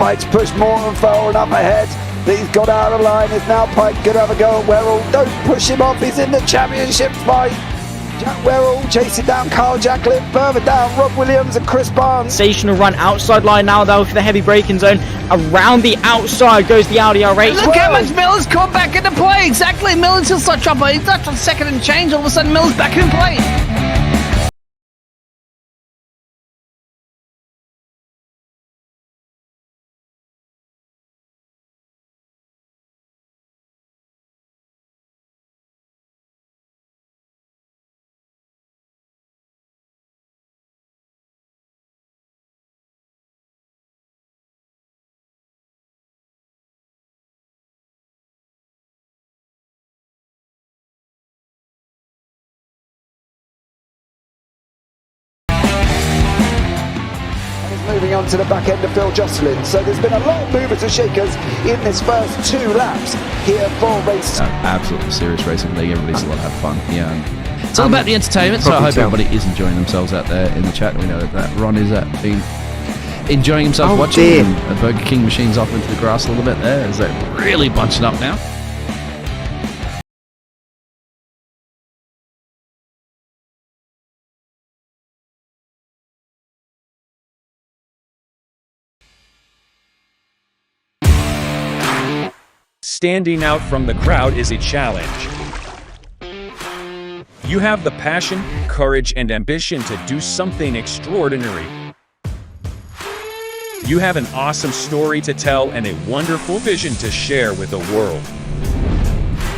Pike's pushed more and far enough ahead. He's got out of line. Is now Pike going to have a go at Werrell? Don't push him off. He's in the championship fight. Jack Werrell chasing down Carl Jacklin. Further down, Rob Williams and Chris Barnes. Sensational run outside line now though for the heavy braking zone. Around the outside goes the Audi R8. Look how much Miller's come back into play. Exactly. Miller's still such up. He's not on second and change. All of a sudden, Miller's back in play. Moving on to the back end of Phil Jocelyn. So there's been a lot of movers and shakers in this first 2 laps here for race. Absolutely serious racing league. Everybody's a lot of fun. Yeah, It's all about the entertainment, so I hope everybody is enjoying themselves out there in the chat. We know that Ron is been enjoying himself watching the Burger King machines off into the grass a little bit there as they're really bunching up now. Standing out from the crowd is a challenge. You have the passion, courage, and ambition to do something extraordinary. You have an awesome story to tell and a wonderful vision to share with the world.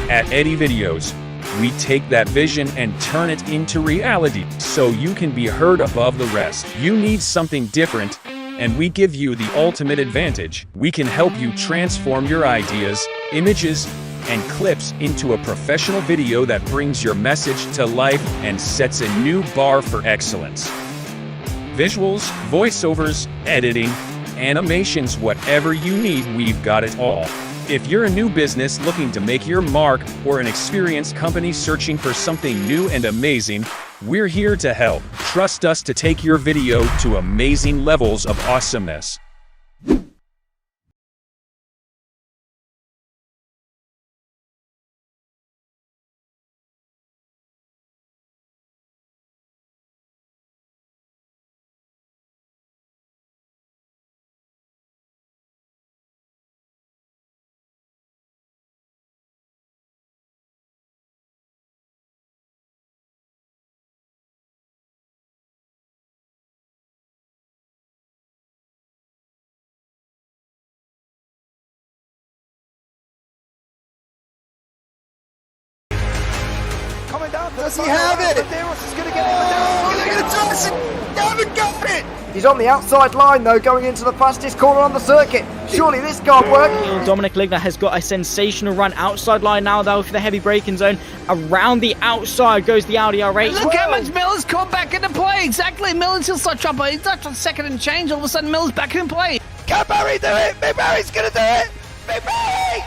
At Eddie Videos, we take that vision and turn it into reality so you can be heard above the rest. You need something different, and we give you the ultimate advantage. We can help you transform your ideas, images, and clips into a professional video that brings your message to life and sets a new bar for excellence. Visuals, voiceovers, editing, animations, whatever you need, we've got it all. If you're a new business looking to make your mark or an experienced company searching for something new and amazing, we're here to help. Trust us to take your video to amazing levels of awesomeness. Does he have it? Medeiros is going to get it. He's on the outside line though, going into the fastest corner on the circuit. Surely this can't work. Dominic Ligner has got a sensational run outside line now though for the heavy braking zone. Around the outside goes the Audi R8. Look how much Miller's come back into play. Exactly. Miller's still such up. He's not on second and change. All of a sudden, Miller's back in play. Can Barry do it? Big Barry's going to do it. Big Barry!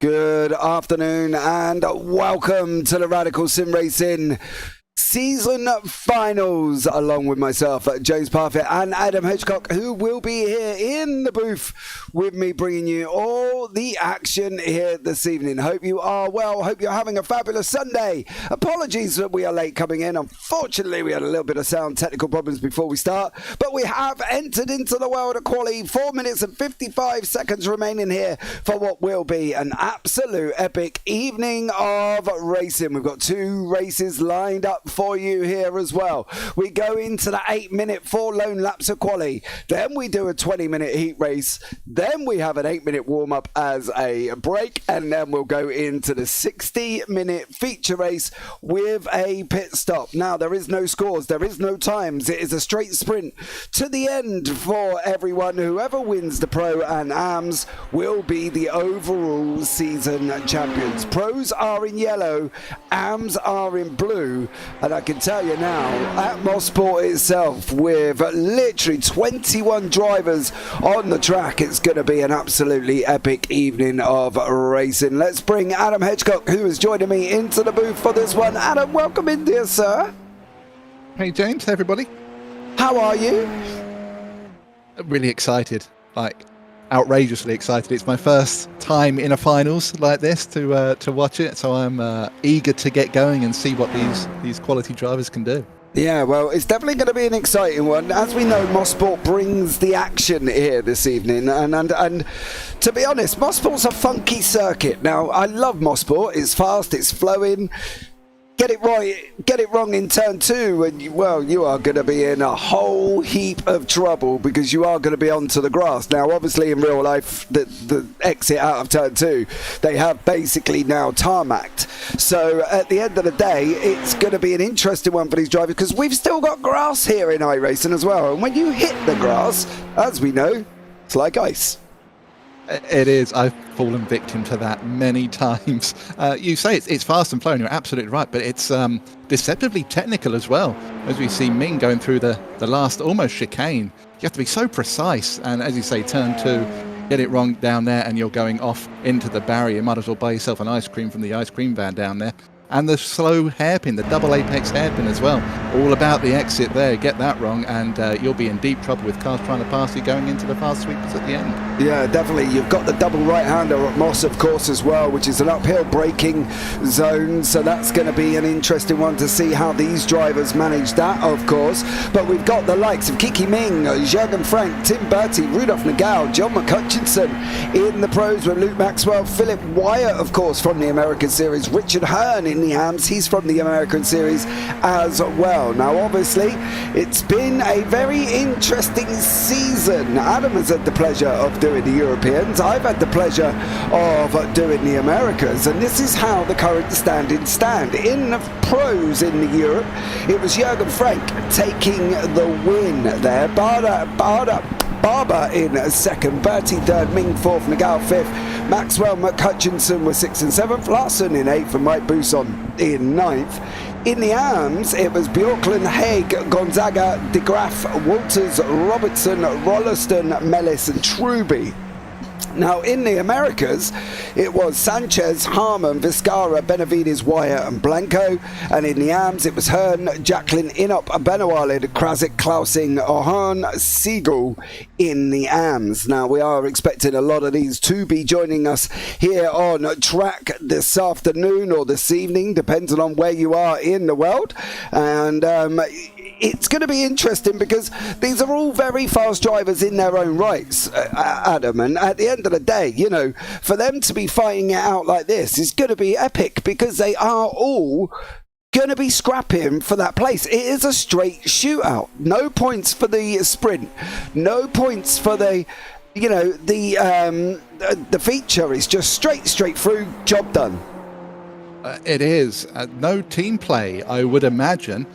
Good afternoon and welcome to the Radical Sim Racing season finals, along with myself, James Parfitt and Adam Hedgecock, who will be here in the booth with me, bringing you all the action here this evening. Hope you are well. Hope you're having a fabulous Sunday. Apologies that we are late coming in. Unfortunately, we had a little bit of sound technical problems before we start, but we have entered into the world of Quali. 4 minutes and 55 seconds remaining here for what will be an absolute epic evening of racing. We've got 2 races lined up for you here as well. We go into the 8-minute 4 lone laps of Quali, then we do a 20-minute heat race, then we have an 8-minute warm-up as a break, and then we'll go into the 60-minute feature race with a pit stop. Now, there is no scores, there is no times. It is a straight sprint to the end for everyone. Whoever wins the Pro and AMs will be the overall season champions. Pros are in yellow, AMs are in blue, And I can tell you now, at Mosport itself, with literally 21 drivers on the track, it's going to be an absolutely epic evening of racing. Let's bring Adam Hedgecock, who is joining me, into the booth for this one. Adam, welcome in, dear sir. Hey James, hey everybody. How are you? Really excited, like outrageously excited. It's my first time in a finals like this to watch it, so I'm eager to get going and see what these quality drivers can do. Yeah, well, it's definitely going to be an exciting one. As we know, Mosport brings the action here this evening. And to be honest, Mosport's a funky circuit. Now, I love Mosport. It's fast, it's flowing. Get it right, get it wrong in turn two, and you are going to be in a whole heap of trouble because you are going to be onto the grass. Now, obviously, in real life, the exit out of turn two, they have basically now tarmacked. So at the end of the day, it's going to be an interesting one for these drivers because we've still got grass here in iRacing as well. And when you hit the grass, as we know, it's like ice. It is. I've fallen victim to that many times. You say it's fast and flowing. You're absolutely right, but it's deceptively technical as well. As we see Ming going through the last almost chicane, you have to be so precise. And as you say, turn two, get it wrong down there, and you're going off into the barrier. You might as well buy yourself an ice cream from the ice cream van down there. And the slow hairpin, the double apex hairpin as well. All about the exit there. Get that wrong and you'll be in deep trouble with cars trying to pass you going into the fast sweepers at the end. Yeah, definitely. You've got the double right-hander at Moss, of course, as well, which is an uphill braking zone. So that's going to be an interesting one to see how these drivers manage that, of course. But we've got the likes of Kiki Ming, Jürgen Frank, Tim Bertie, Rudolph Nagel, John McCutcheon in the pros with Luke Maxwell, Philip Wyatt, of course, from the American Series, Richard Hearn in the AMS, he's from the American Series as well. Now, obviously, it's been a very interesting season. Adam has had the pleasure of doing the Europeans. I've had the pleasure of doing the Americas, and this is how the current standings stand. In the pros in Europe, it was Jürgen Frank taking the win there. Barber in second, Bertie third, Ming fourth, Nagel fifth, Maxwell, McCutcheon were sixth and seventh, Larson in eighth, and Mike Buson in ninth. In the AMS, it was Bjorklund, Haig, Gonzaga, De Graaf, Walters, Robertson, Rolliston, Mellis, and Truby. Now, in the Americas, it was Sanchez, Harmon, Vizcarra, Benavides, Wyatt, and Blanco. And in the AMS, it was Hearn, Jacqueline, Inop, Benawalid, Krasic, Klausing, O'Hearn, Siegel in the AMS. Now, we are expecting a lot of these to be joining us here on track this afternoon or this evening, depending on where you are in the world. And it's going to be interesting because these are all very fast drivers in their own rights, Adam, and at the end of the day, you know, for them to be fighting it out like this is going to be epic because they are all going to be scrapping for that place. It is a straight shootout. No points for the sprint, no points for the, you know, the feature. Is just straight through, job done. It is. No team play, I would imagine,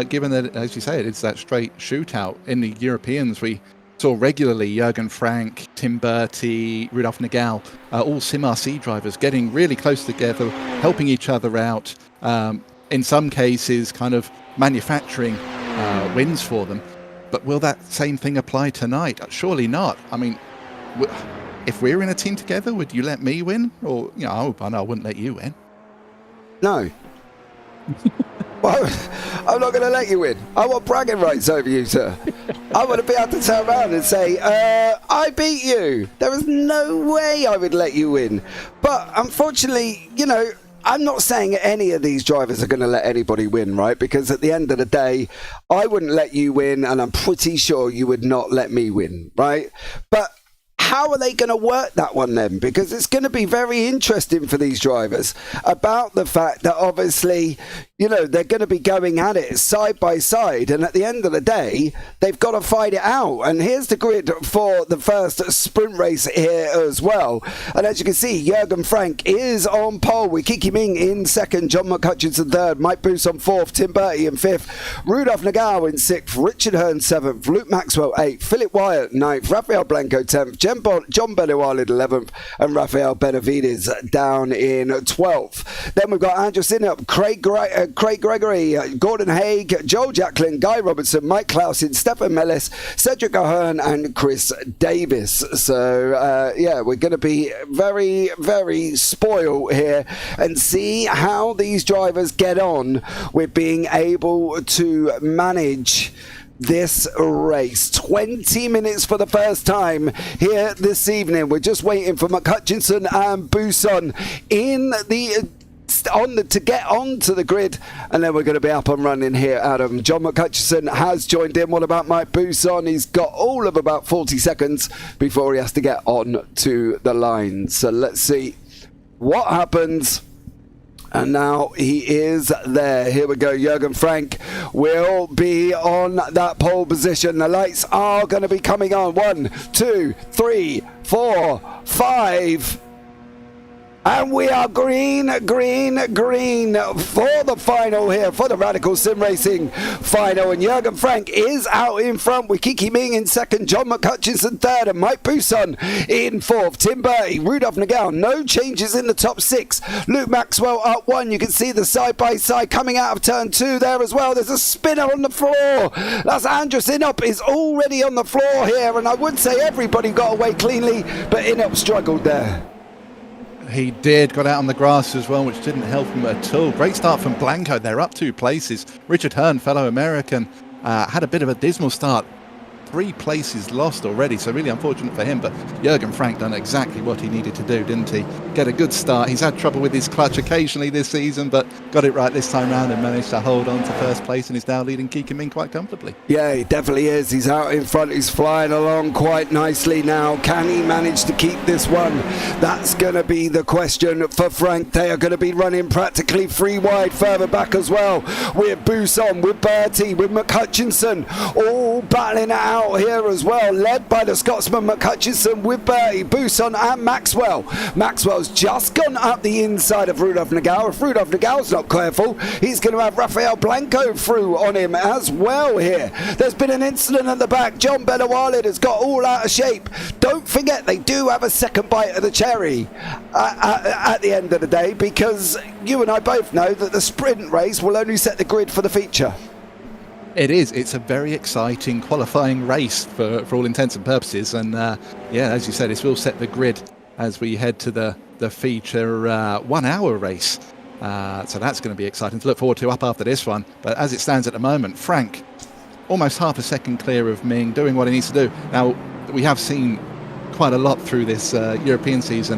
given that, as you say, it's that straight shootout. In the Europeans, we saw regularly Jürgen Frank, Tim Bertie, Rudolf Nagel, all SimRC drivers getting really close together, helping each other out, in some cases kind of manufacturing wins for them. But will that same thing apply tonight? Surely not. I mean, if we're in a team together, would you let me win? Or, you know, I wouldn't let you win. No. Well, I'm not going to let you win. I want bragging rights over you, sir. I want to be able to turn around and say, I beat you. There is no way I would let you win. But unfortunately, you know, I'm not saying any of these drivers are going to let anybody win, right? Because at the end of the day, I wouldn't let you win, and I'm pretty sure you would not let me win, right? But how are they going to work that one then? Because it's going to be very interesting for these drivers about the fact that obviously, you know, they're going to be going at it side by side. And at the end of the day, they've got to fight it out. And here's the grid for the first sprint race here as well. And as you can see, Jürgen Frank is on pole with Kiki Ming in second, John McCutcheon third, Mike Buson fourth, Tim Bertie in fifth, Rudolf Nagel in sixth, Richard Hearn seventh, Luke Maxwell eighth, Philip Wyatt ninth, Rafael Blanco 10th, John Benawalid 11th, and Rafael Benavides down in 12th. Then we've got Andrew Sinnop, Craig Craig Gregory, Gordon Haig, Joel Jacklin, Guy Robertson, Mike Clausen, Stefan Mellis, Cedric Ahern and Chris Davis. So we're going to be very, very spoiled here and see how these drivers get on with being able to manage this race. 20 minutes for the first time here this evening. We're just waiting for McHutchinson and Buson to get onto the grid, and then we're going to be up and running here, Adam. John McHutchison has joined in. What about Mike Buson? He's got all of about 40 seconds before he has to get on to the line. So let's see what happens. And now he is there. Here we go. Jürgen Frank will be on that pole position. The lights are going to be coming on. 1, 2, 3, 4, 5. And we are green for the final here, for the Radical Sim Racing final. And Jürgen Frank is out in front with Kiki Ming in second, John McHutchinson third, and Mike Buson in fourth. Tim Bertie, Rudolf Nagel, no changes in the top 6. Luke Maxwell up 1. You can see the side-by-side coming out of turn 2 there as well. There's a spinner on the floor. That's Andrus Inup is already on the floor here, and I would say everybody got away cleanly, but Inup struggled there. He did, got out on the grass as well, which didn't help him at all. Great start from Blanco. They're up 2 places. Richard Hearn, fellow American, had a bit of a dismal start. 3 places lost already, so really unfortunate for him. But Jürgen Frank done exactly what he needed to do, didn't he? Get a good start. He's had trouble with his clutch occasionally this season, but got it right this time round and managed to hold on to first place, and is now leading Kiki Ming quite comfortably. Yeah, he definitely is. He's out in front. He's flying along quite nicely now. Can he manage to keep this one? That's going to be the question for Frank. They are going to be running practically 3 wide further back as well, with Buson, with Bertie, with McHutchinson, all battling it out here as well, led by the Scotsman McHutchinson with Bertie, Buson and Maxwell. Maxwell's just gone up the inside of Rudolf Nagel. If Rudolf Nagel's not careful, he's going to have Rafael Blanco through on him as well here. There's been an incident at the back. John Benawalid has got all out of shape. Don't forget, they do have a second bite of the cherry at the end of the day, because you and I both know that the sprint race will only set the grid for the feature. It is. It's a very exciting qualifying race for all intents and purposes. And as you said, this will set the grid as we head to the feature 1 hour race. So that's going to be exciting to look forward to up after this one. But as it stands at the moment, Frank almost half a second clear of Ming, doing what he needs to do. Now, we have seen quite a lot through this European season.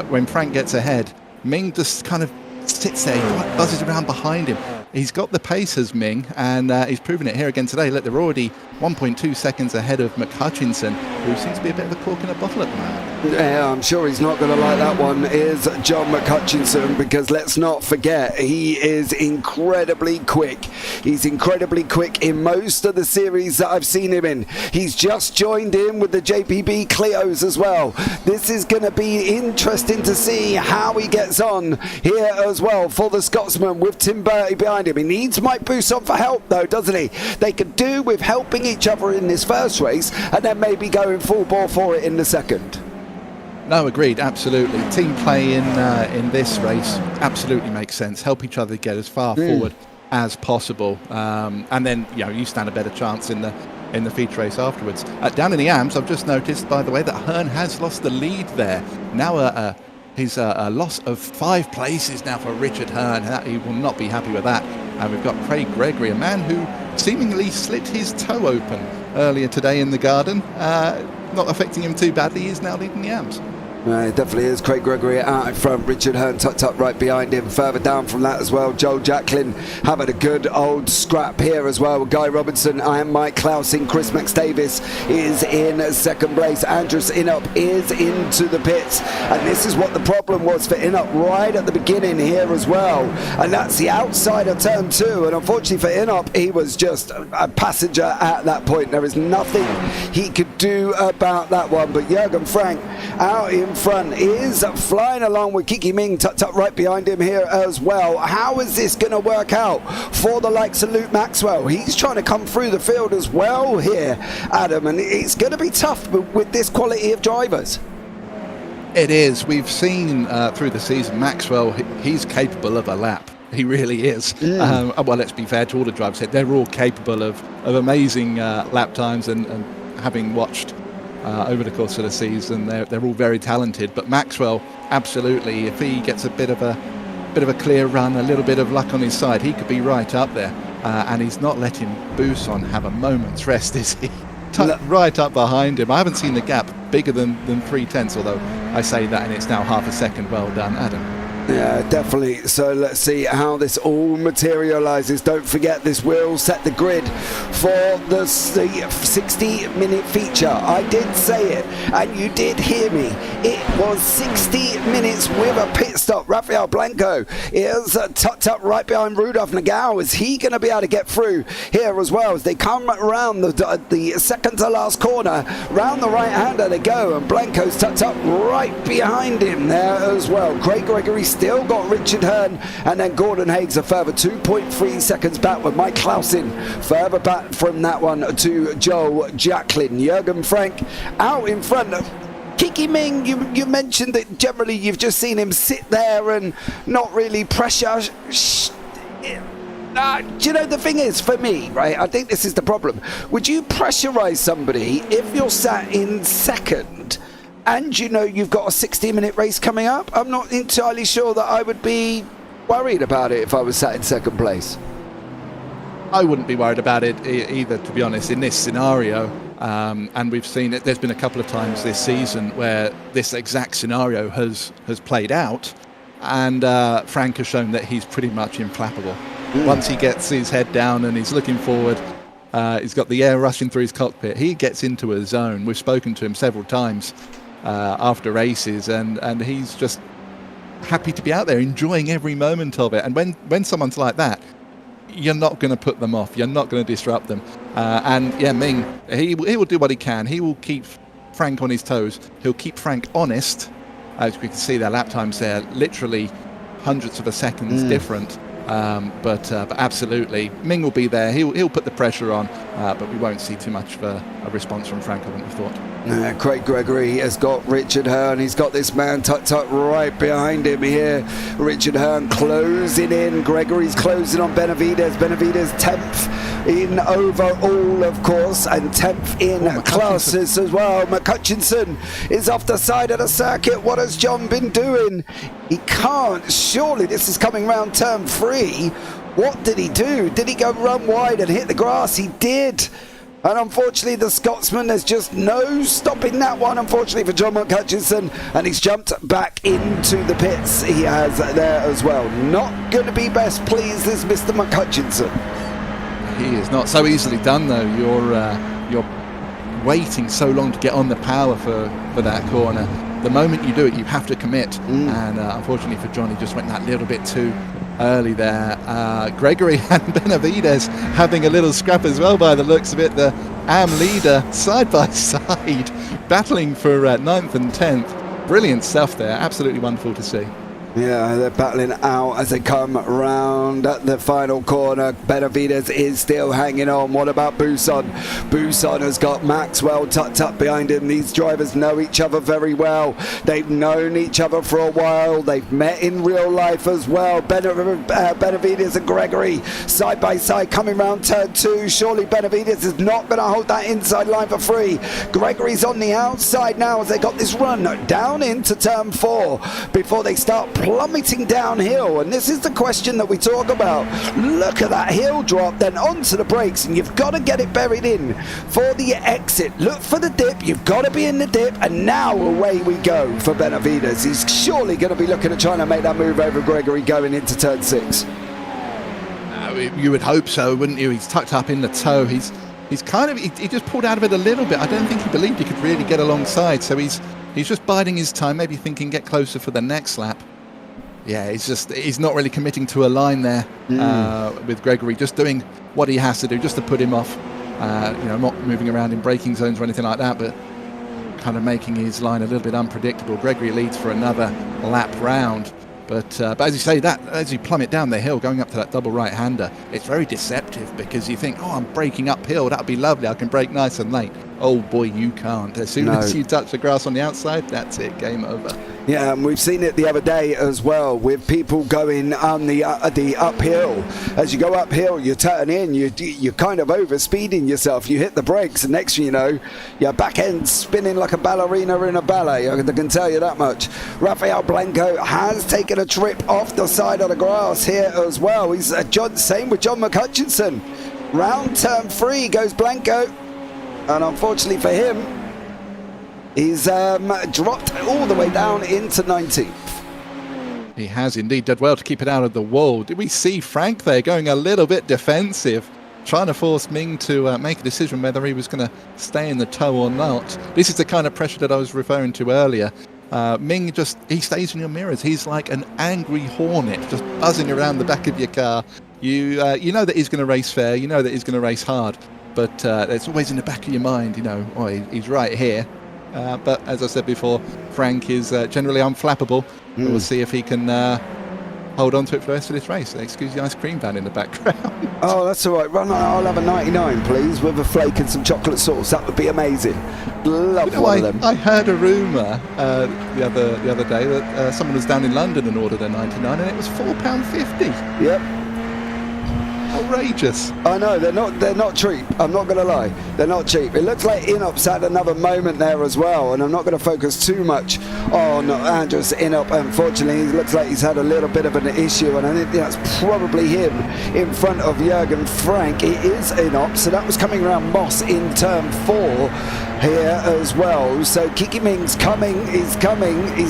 When Frank gets ahead, Ming just kind of sits there, he buzzes around behind him. He's got the pace as Ming, and he's proven it here again today. Look, they're already 1.2 seconds ahead of McHutchinson, who seems to be a bit of a cork in a bottle at the moment. Yeah, I'm sure he's not going to like that one, is John McHutchinson, because let's not forget, he is incredibly quick. He's incredibly quick in most of the series that I've seen him in. He's just joined in with the JPB Clios as well. This is going to be interesting to see how he gets on here as well for the Scotsman, with Tim Bertie behind him. He needs Mike Buson for help though, doesn't he? They could do with helping each other in this first race and then maybe going full bore for it in the second. No, agreed, absolutely. Team play in this race absolutely makes sense. Help each other get as far forward as possible, and then you stand a better chance in the feature race afterwards. Down in the AMS, I've just noticed, by the way, that Hearn has lost the lead there. Now he's a loss of 5 places now for Richard Hearn. He will not be happy with that. And we've got Craig Gregory, a man who seemingly slit his toe open earlier today in the garden. Not affecting him too badly. He's now leading the AMS. It definitely is. Craig Gregory out in front, Richard Hearn tucked up right behind him. Further down from that as well, Joel Jacklin having a good old scrap here as well. Guy Robertson and Mike Clausen. Chris McDavis is in second place. Andrus Inup is into the pits, and this is what the problem was for Inup right at the beginning here as well, and that's the outside of turn 2, and unfortunately for Inup, he was just a passenger at that point. There is nothing he could do about that one, but Jürgen Frank out in front is flying along with Kiki Ming tucked up right behind him here as well. How is this going to work out for the likes of Luke Maxwell? He's trying to come through the field as well here, Adam, and it's going to be tough with this quality of drivers. It is. We've seen through the season, Maxwell, he's capable of a lap He really is. Well, let's be fair to all the drivers here. They're all capable of amazing lap times, and having watched over the course of the season, they're all very talented. But Maxwell, absolutely, if he gets a bit of a clear run, a little bit of luck on his side, he could be right up there. And he's not letting Buson have a moment's rest, is he? Right up behind him. I haven't seen the gap bigger than 3/10, although I say that and it's now half a second. Well done, Adam. Yeah, definitely. So let's see how this all materializes. Don't forget, this will set the grid for the 60-minute feature. I did say it, and you did hear me. It was 60 minutes with a pit stop. Rafael Blanco is tucked up right behind Rudolf Nagao. Is he going to be able to get through here as well? As they come around the second to last corner, round the right-hander they go, and Blanco's tucked up right behind him there as well. Craig Gregory still got Richard Hearn, and then Gordon Hagues a further 2.3 seconds back, with Mike Clausen further back from that one to Joel Jacklin. Jürgen Frank out in front of Kiki Ming. You mentioned that generally you've just seen him sit there and not really pressure. Do you know, the thing is, for me, right, I think this is the problem. Would you pressurize somebody if you're sat in second and you know you've got a 60-minute race coming up? I'm not entirely sure that I would be worried about it if I was sat in second place. I wouldn't be worried about it either, to be honest, in this scenario. And we've seen it. There's been a couple of times this season where this exact scenario has played out, and Frank has shown that he's pretty much inflappable. Once he gets his head down and he's looking forward, he's got the air rushing through his cockpit. He gets into a zone. We've spoken to him several times after races, and he's just happy to be out there, enjoying every moment of it. And when someone's like that, you're not going to put them off. You're not going to disrupt them. And yeah, Ming, he will do what he can. He will keep Frank on his toes. He'll keep Frank honest. As we can see, their lap times there, literally hundreds of a seconds different. But absolutely, Ming will be there. He'll put the pressure on, but we won't see too much of a response from Frank, I wouldn't have thought. Craig Gregory has got Richard Hearn. He's got this man tucked up right behind him here. Richard Hearn closing in. Gregory's closing on Benavides. Benavides 10th in overall, of course, and 10th in classes as well. McCutchinson is off the side of the circuit. What has John been doing? He can't. Surely this is coming round turn 3. What did he do? Did he go run wide and hit the grass? He did. And unfortunately, the Scotsman, there's just no stopping that one, unfortunately, for John McCutchinson. And he's jumped back into the pits. He has there as well. Not going to be best pleased, is Mr. McCutchinson. He is not so easily done, though. You're waiting so long to get on the power for that corner. The moment you do it, you have to commit. And unfortunately for John, he just went that little bit too early there. Gregory and Benavides having a little scrap as well, by the looks of it. The AM leader side by side, battling for 9th and 10th. Brilliant stuff there. Absolutely wonderful to see. Yeah, they're battling out as they come round at the final corner. Benavides is still hanging on. What about Buson? Buson has got Maxwell tucked up behind him. These drivers know each other very well. They've known each other for a while. They've met in real life as well. Benavides and Gregory side by side coming round turn 2. Surely Benavides is not going to hold that inside line for free. Gregory's on the outside now as they got this run down into turn 4 before they start plummeting downhill. And this is the question that we talk about. Look at that hill drop, then onto the brakes, and you've got to get it buried in for the exit. Look for the dip. You've got to be in the dip, and now away we go for Benavides. He's surely going to be looking at trying to make that move over Gregory going into turn 6. You would hope so, wouldn't you? He's tucked up in the toe. He's kind of, he just pulled out of it a little bit. I don't think he believed he could really get alongside, so he's just biding his time, maybe thinking get closer for the next lap. Yeah, he's not really committing to a line there with Gregory, just doing what he has to do just to put him off. Not moving around in braking zones or anything like that, but kind of making his line a little bit unpredictable. Gregory leads for another lap round. But as you say, that as you plummet down the hill, going up to that double right-hander, it's very deceptive because you think, I'm braking uphill, that'll be lovely, I can brake nice and late. Oh boy, you can't. As soon as you touch the grass on the outside, that's it, game over. Yeah, and we've seen it the other day as well with people going on the uphill. As you go uphill, you turn in, you're kind of overspeeding yourself. You hit the brakes, and next thing you know, your back end's spinning like a ballerina in a ballet. I can tell you that much. Rafael Blanco has taken a trip off the side of the grass here as well. He's same with John McHutchinson. Round turn 3 goes Blanco, and unfortunately for him, he's dropped all the way down into 19th. He has indeed done well to keep it out of the wall. Did we see Frank there going a little bit defensive, trying to force Ming to make a decision whether he was going to stay in the tow or not? This is the kind of pressure that I was referring to earlier. Ming he stays in your mirrors. He's like an angry hornet, just buzzing around the back of your car. You know that he's going to race fair. You know that he's going to race hard, but it's always in the back of your mind. You know, oh, he's right here. But as I said before, Frank is generally unflappable. We'll see if he can hold on to it for the rest of this race. Excuse the ice cream van in the background. Oh, that's all right. I'll have a 99, please, with a flake and some chocolate sauce. That would be amazing. Love one of them. I heard a rumour the other day that someone was down in London and ordered a 99, and it was £4.50. Yep. Outrageous. I know, they're not cheap. I'm not going to lie. They're not cheap. It looks like Inop's had another moment there as well, and I'm not going to focus too much on Andres Inop. Unfortunately, it looks like he's had a little bit of an issue, and I think that's probably him in front of Jürgen Frank. It is Inop, so that was coming around Moss in turn 4 here as well. So Kiki Ming's coming. He's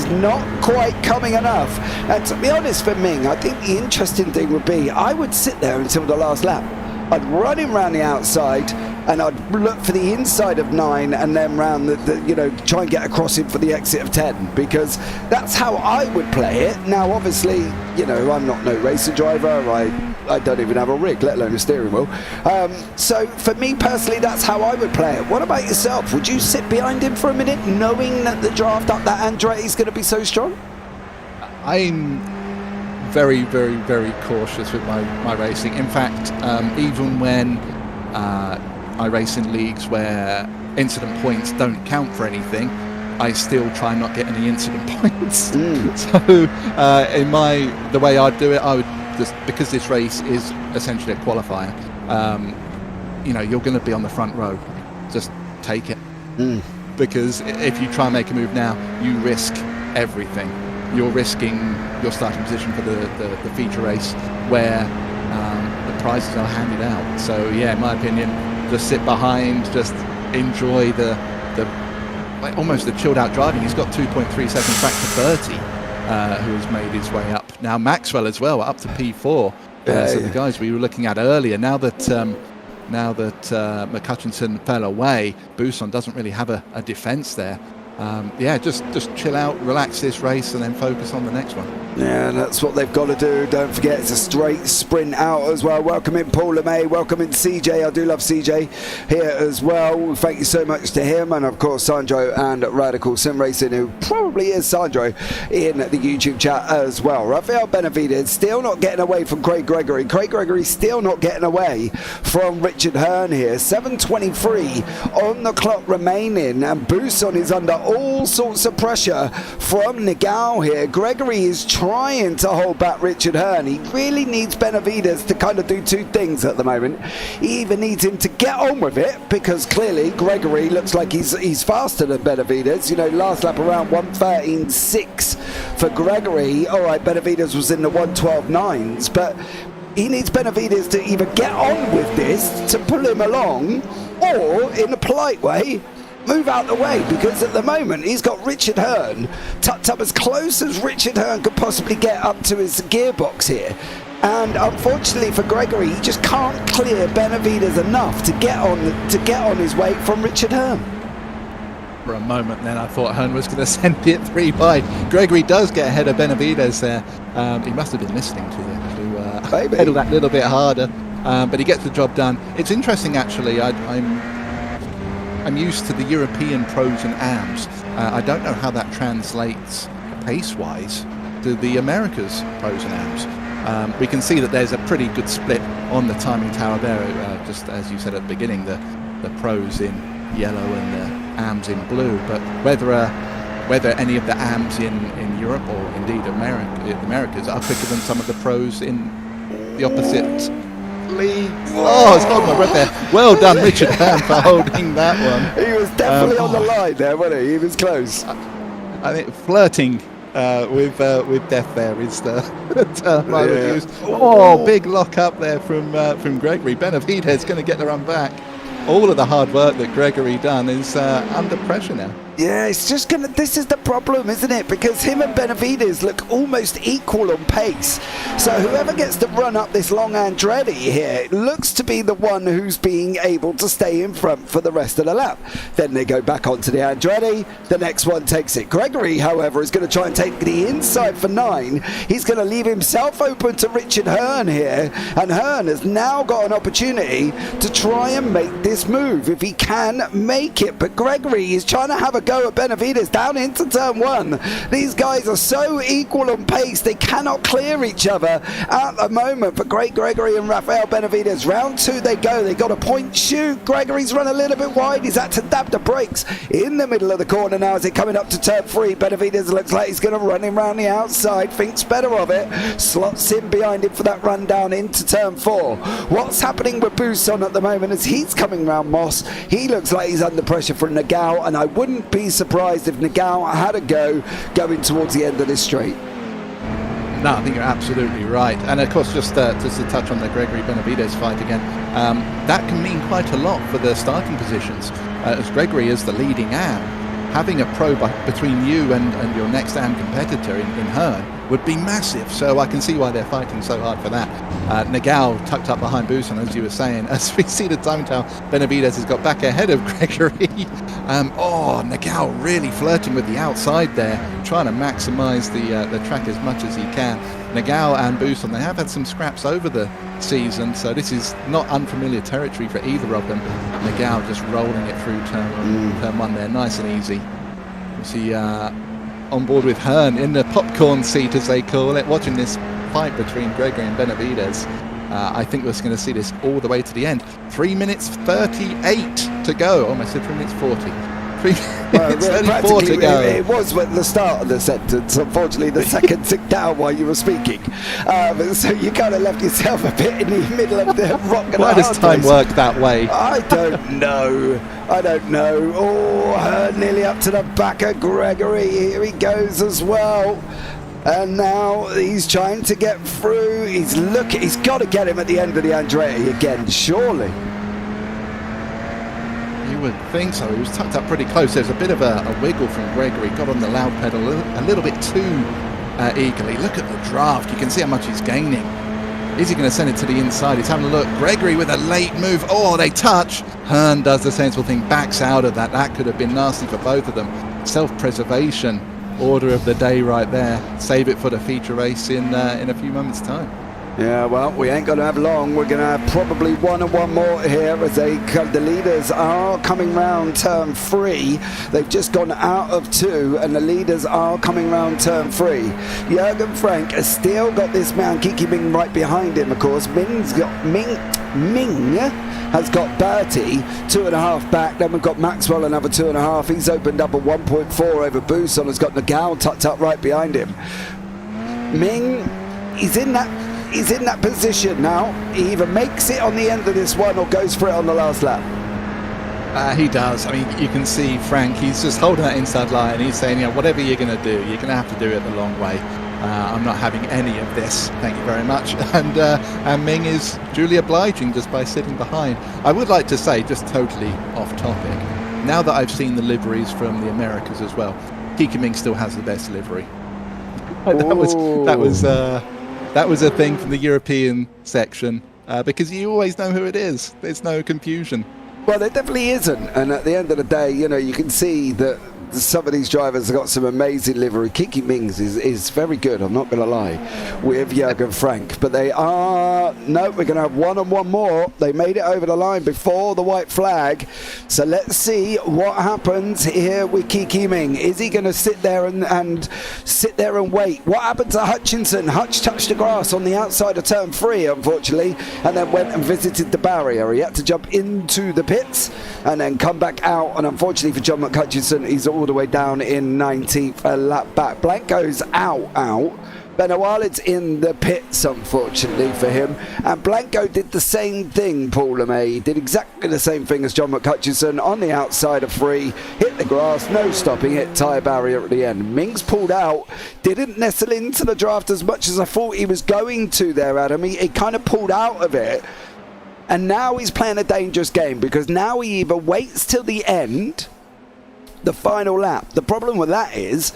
not quite coming enough. And to be honest, for Ming, I think the interesting thing would be I would sit there until the last lap. I'd run him around the outside, and I'd look for the inside of 9, and then round try and get across him for the exit of 10, because that's how I would play it. Now, obviously, I'm not no racer driver. I don't even have a rig, let alone a steering wheel. So for me personally, that's how I would play it. What about yourself? Would you sit behind him for a minute, knowing that the draft up that Andretti is going to be so strong? I'm very, very, very cautious with my racing. In fact, even when I race in leagues where incident points don't count for anything, I still try not get any incident points. So the way I'd do it, I would just, because this race is essentially a qualifier, you're going to be on the front row. Just take it. Because if you try and make a move now, you risk everything. You're risking your starting position for the feature race, where the prizes are handed out. So yeah, in my opinion, just sit behind, just enjoy almost the chilled out driving. He's got 2.3 seconds back to Bertie, who has made his way up. Now Maxwell as well, up to P4. So the guys we were looking at earlier, now that McHutchinson fell away, Buson doesn't really have a defence there. Just chill out, relax this race, and then focus on the next one. Yeah, that's what they've got to do. Don't forget, it's a straight sprint out as well. Welcome in Paul LeMay, welcome in CJ. I do love CJ here as well. Thank you so much to him, and of course Sandro and Radical Sim Racing, who probably is Sandro in the YouTube chat as well. Rafael Benavides still not getting away from Craig Gregory. Craig Gregory still not getting away from Richard Hearn here. 7:23 on the clock remaining, and Buson is under all sorts of pressure from Nigel here. Gregory is trying to hold back Richard Hearn. He really needs Benavides to kind of do two things at the moment. He either needs him to get on with it, because clearly Gregory looks like he's faster than Benavides. Last lap around 1:13.6 for Gregory. All right, Benavides was in the 1:12.9s, but he needs Benavides to either get on with this to pull him along, or in a polite way, move out the way, because at the moment he's got Richard Hearn tucked up as close as Richard Hearn could possibly get up to his gearbox here. And unfortunately for Gregory, he just can't clear Benavides enough to get on his way from Richard Hearn. For a moment then I thought Hearn was going to send it 3 wide. Gregory does get ahead of Benavides there. He must have been listening to him to pedal that little bit harder, but he gets the job done. It's interesting actually. I'm used to the European pros and AMs. I don't know how that translates pace-wise to the Americas pros and AMs. We can see that there's a pretty good split on the timing tower there, just as you said at the beginning, the pros in yellow and the AMs in blue. But whether whether any of the AMs in Europe or indeed the Americas are quicker than some of the pros in the opposite league. Oh, it's holding my breath there. Well done, Richard Hearn, for holding that one. He was definitely on the line there, wasn't he? He was close. I think flirting with death there is the term I would use. Oh, big lock up there from Gregory. Benavidez going to get the run back. All of the hard work that Gregory done is under pressure now. Yeah, it's just gonna. This is the problem, isn't it? Because him and Benavidez look almost equal on pace. So whoever gets the run up this long Andretti here looks to be the one who's being able to stay in front for the rest of the lap. Then they go back onto the Andretti. The next one takes it. Gregory, however, is going to try and take the inside for 9. He's going to leave himself open to Richard Hearn here, and Hearn has now got an opportunity to try and make this move if he can make it. But Gregory is trying to have a go at Benavidez down into turn 1. These guys are so equal on pace, they cannot clear each other at the moment. But Gregory and Rafael Benavidez, round 2 they go. They got a point shoot. Gregory's run a little bit wide. He's had to dab the brakes in the middle of the corner now as it coming up to turn 3. Benavidez looks like he's going to run him round the outside, thinks better of it, slots in behind him for that run down into turn 4. What's happening with Buson at the moment as he's coming round Moss? He looks like he's under pressure from Nagao, and I wouldn't be surprised if Nagao had a go going towards the end of this straight. No, I think you're absolutely right. And of course, just to touch on the Gregory Benavidez fight again, that can mean quite a lot for the starting positions. As Gregory is the leading AM, having a pro between you and your next AM competitor in Hearn would be massive. So I can see why they're fighting so hard for that. Nagao tucked up behind Buson, as you were saying. As we see the time trial, Benavidez has got back ahead of Gregory. Nagao really flirting with the outside there, trying to maximise the track as much as he can. Nagao and Buson, they have had some scraps over the season, so this is not unfamiliar territory for either of them. Nagao just rolling it through turn 1 there, nice and easy. You see on board with Hearn in the popcorn seat, as they call it, watching this fight between Gregory and Benavidez. I think we're going to see this all the way to the end. 3 minutes 38 to go. Almost said 3 minutes 40. 3 minutes 34 to go. It was at the start of the sentence. Unfortunately, the second ticked down while you were speaking. So you kind of left yourself a bit in the middle of the rock and Why does time work that way? I don't know. Oh, Hearn nearly up to the back of Gregory. Here he goes as well. And now he's trying to get through. He's got to get him at the end of the Andretti again, surely. You would think so. He was tucked up pretty close. There's a bit of a wiggle from Gregory. Got on the loud pedal a little bit too eagerly. Look at the draft. You can see how much he's gaining. Is he going to send it to the inside? He's having a look. Gregory with a late move. Oh, they touch. Hearn does the sensible thing. Backs out of that. That could have been nasty for both of them. Self-preservation. Order of the day right there. Save it for the feature race in a few moments' time. Yeah, well, we ain't going to have long. We're going to have probably one more here as the leaders are coming round turn 3. They've just gone out of 2, and the leaders are coming round turn 3. Jürgen Frank has still got this man, Kiki Ming, right behind him, of course. Ming has got Bertie 2.5 back. Then we've got Maxwell another 2.5. He's opened up a 1.4 over Buson. Has got Nagao tucked up right behind him. Ming, he's in that position now. He either makes it on the end of this one or goes for it on the last lap. He does. I mean, you can see Frank, he's just holding that inside line. He's saying, whatever you're going to do, you're going to have to do it the long way. I'm not having any of this, thank you very much. And Ming is duly obliging just by sitting behind. I would like to say, just totally off topic, now that I've seen the liveries from the Americas as well, Kiki Ming still has the best livery. That was a thing from the European section, because you always know who it is. There's no confusion. Well, there definitely isn't. And at the end of the day, you can see that some of these drivers have got some amazing livery. Kiki Ming's is very good, I'm not going to lie, with Jürgen Frank. But they are... No, we're going to have one more. They made it over the line before the white flag. So let's see what happens here with Kiki Ming. Is he going to sit there and sit there and wait? What happened to Hutchinson? Hutch touched the grass on the outside of turn 3, unfortunately, and then went and visited the barrier. He had to jump into the pits and then come back out. And unfortunately for John McHutchinson, he's already all the way down in 19th, a lap back. Blanco's out. Benawalid's in the pits, unfortunately for him. And Blanco did the same thing, Paul LeMay. He did exactly the same thing as John McHutchison on the outside of 3. Hit the grass, no stopping, hit tyre barrier at the end. Mings pulled out, didn't nestle into the draft as much as I thought he was going to there, Adam. He kind of pulled out of it. And now he's playing a dangerous game, because now he either waits till the end, the final lap. The problem with that is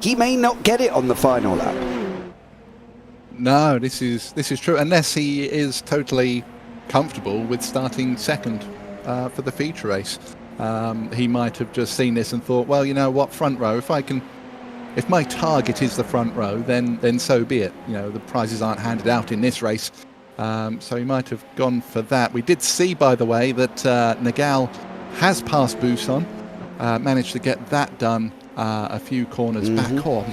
he may not get it on the final lap. No, this is true, unless he is totally comfortable with starting second for the feature race. He might have just seen this and thought, well, you know what, front row, if my target is the front row, then so be it. You know, the prizes aren't handed out in this race. So he might have gone for that. We did see, by the way, that Nagal has passed Busan, managed to get that done a few corners back on.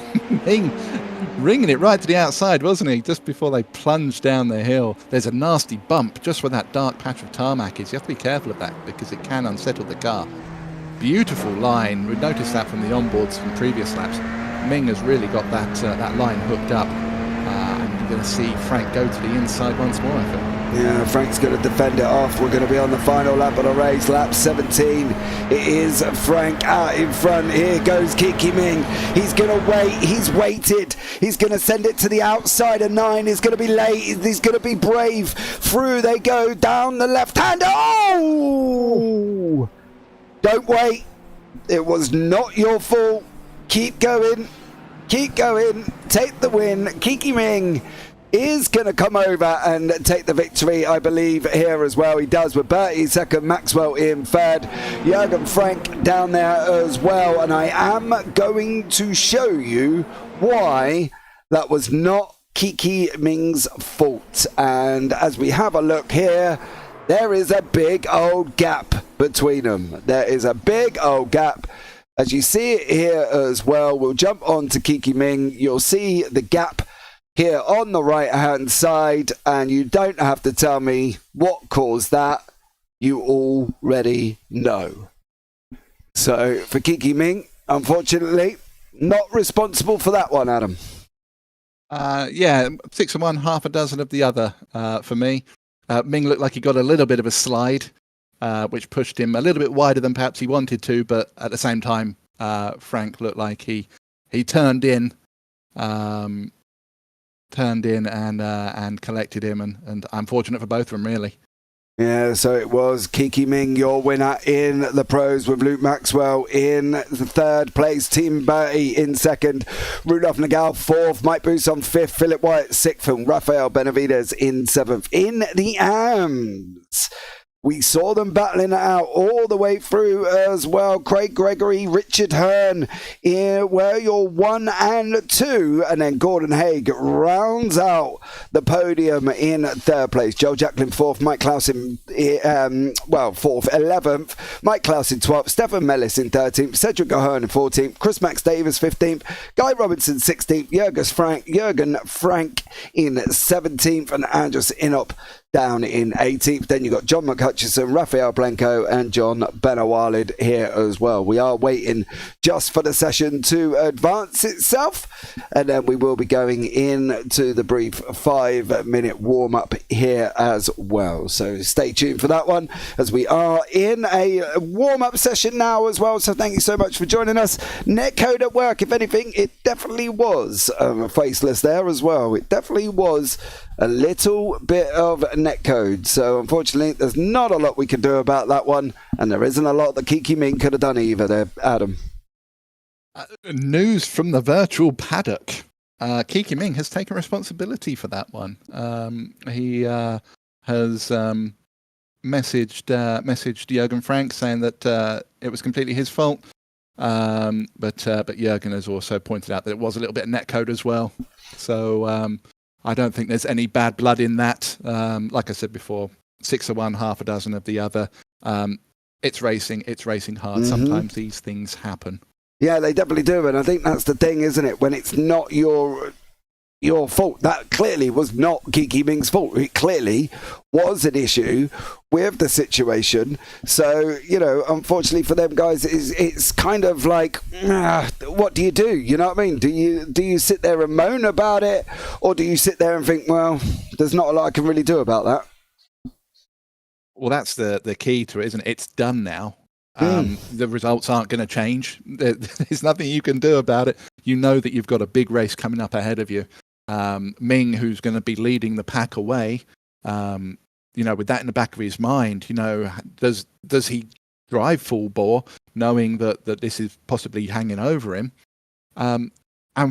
Ringing it right to the outside, wasn't he? Just before they plunged down the hill. There's a nasty bump just where that dark patch of tarmac is. You have to be careful of that because it can unsettle the car. Beautiful line. We noticed that from the onboards from previous laps. Ming has really got that line hooked up. And you're going to see Frank go to the inside once more, I think. Yeah, Frank's going to defend it off. We're going to be on the final lap of the race, lap 17. It is Frank out in front. Here goes Kiki Ming. He's going to wait. He's waited. He's going to send it to the outside of 9. He's going to be late. He's going to be brave. Through they go down the left hand. Oh! Don't wait. It was not your fault. Keep going. Keep going. Take the win. Kiki Ming is going to come over and take the victory, I believe, here as well. He does, with Bertie second, Maxwell in third, Jürgen Frank down there as well. And I am going to show you why that was not Kiki Ming's fault. And as we have a look here, there is a big old gap between them. There is a big old gap. As you see it here as well, we'll jump on to Kiki Ming. You'll see the gap here on the right hand side, and you don't have to tell me what caused that. You already know. So for Kiki Ming, unfortunately, not responsible for that one, Adam. Yeah, 6 and 1, half a dozen of the other for me. Ming looked like he got a little bit of a slide, which pushed him a little bit wider than perhaps he wanted to, but at the same time, Frank looked like he turned in and collected him, and I'm fortunate for both of them, really. Yeah, so it was Kiki Ming, your winner in the pros, with Luke Maxwell in the third place, Team Bertie in second, Rudolph Nagal fourth, Mike Buson fifth, Philip White sixth, and Rafael Benavides in seventh. In the AMS, we saw them battling it out all the way through as well. Craig Gregory, Richard Hearn were your 1 and 2. And then Gordon Haig rounds out the podium in third place. Joel Jacklin fourth, Mike Clausen, fourth, 11th. Mike Clausen 12th, Stefan Mellis in 13th, Cedric O'Hearn in 14th, Chris Max Davis 15th, Guy Robinson 16th, Jürgen Frank in 17th, and Andrus Inop down in 18th. Then you got John McHutchison, Rafael Blanco, and John Benawalid here as well. We are waiting just for the session to advance itself, and then we will be going into the brief 5-minute warm-up here as well. So stay tuned for that one, as we are in a warm-up session now as well. So thank you so much for joining us. Netcode at work, if anything, it definitely was faceless there as well. It definitely was a little bit of netcode. So unfortunately, there's not a lot we can do about that one, and there isn't a lot that Kiki Ming could have done either there, Adam. News from the virtual paddock. Kiki Ming has taken responsibility for that one. He has messaged Jürgen Frank saying that it was completely his fault. But Jürgen has also pointed out that it was a little bit of netcode as well. So I don't think there's any bad blood in that. Like I said before, 6 of one, half a dozen of the other. It's racing hard. Sometimes these things happen. Yeah, they definitely do, and I think that's the thing, isn't it? When it's not your your fault. That clearly was not Kiki Ming's fault. It clearly was an issue with the situation. So, unfortunately for them guys, it's kind of like, what do you do? You know what I mean? Do you sit there and moan about it, or do you sit there and think, well, there's not a lot I can really do about that? Well, that's the key to it, isn't it? It's done now. The results aren't going to change. There's nothing you can do about it. You know that you've got a big race coming up ahead of you. Ming, who's going to be leading the pack away, with that in the back of his mind, does he drive full bore, knowing that this is possibly hanging over him? And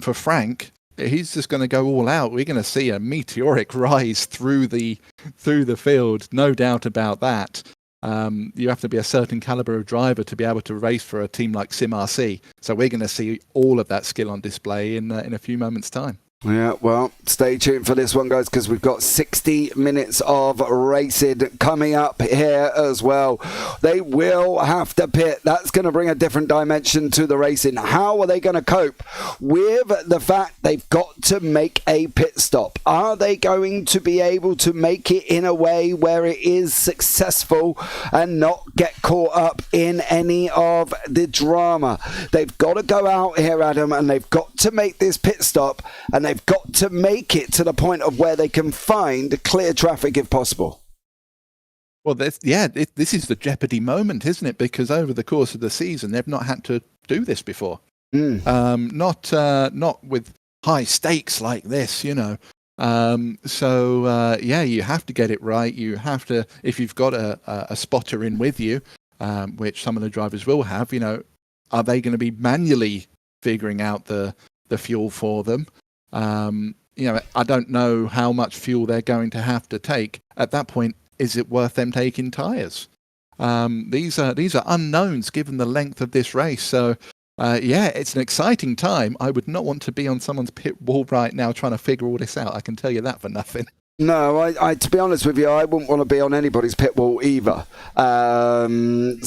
for Frank, he's just going to go all out. We're going to see a meteoric rise through the field, no doubt about that. You have to be a certain caliber of driver to be able to race for a team like SimRC. So we're going to see all of that skill on display in a few moments' time. Yeah, well, stay tuned for this one, guys, because we've got 60 minutes of racing coming up here as well. They will have to pit. That's going to bring a different dimension to the racing. How are they going to cope with the fact they've got to make a pit stop? Are they going to be able to make it in a way where it is successful and not get caught up in any of the drama? They've got to go out here, Adam, and they've got to make this pit stop, and they've got to make it to the point of where they can find clear traffic if possible. Well, this is the jeopardy moment, isn't it? Because over the course of the season, they've not had to do this before. Not with high stakes like this, you have to get it right. You have to, if you've got a spotter in with you, which some of the drivers will have, are they going to be manually figuring out the fuel for them? I don't know how much fuel they're going to have to take. At that point, is it worth them taking tyres? These are unknowns given the length of this race. So, it's an exciting time. I would not want to be on someone's pit wall right now trying to figure all this out. I can tell you that for nothing. No, I to be honest with you, I wouldn't want to be on anybody's pit wall either. They've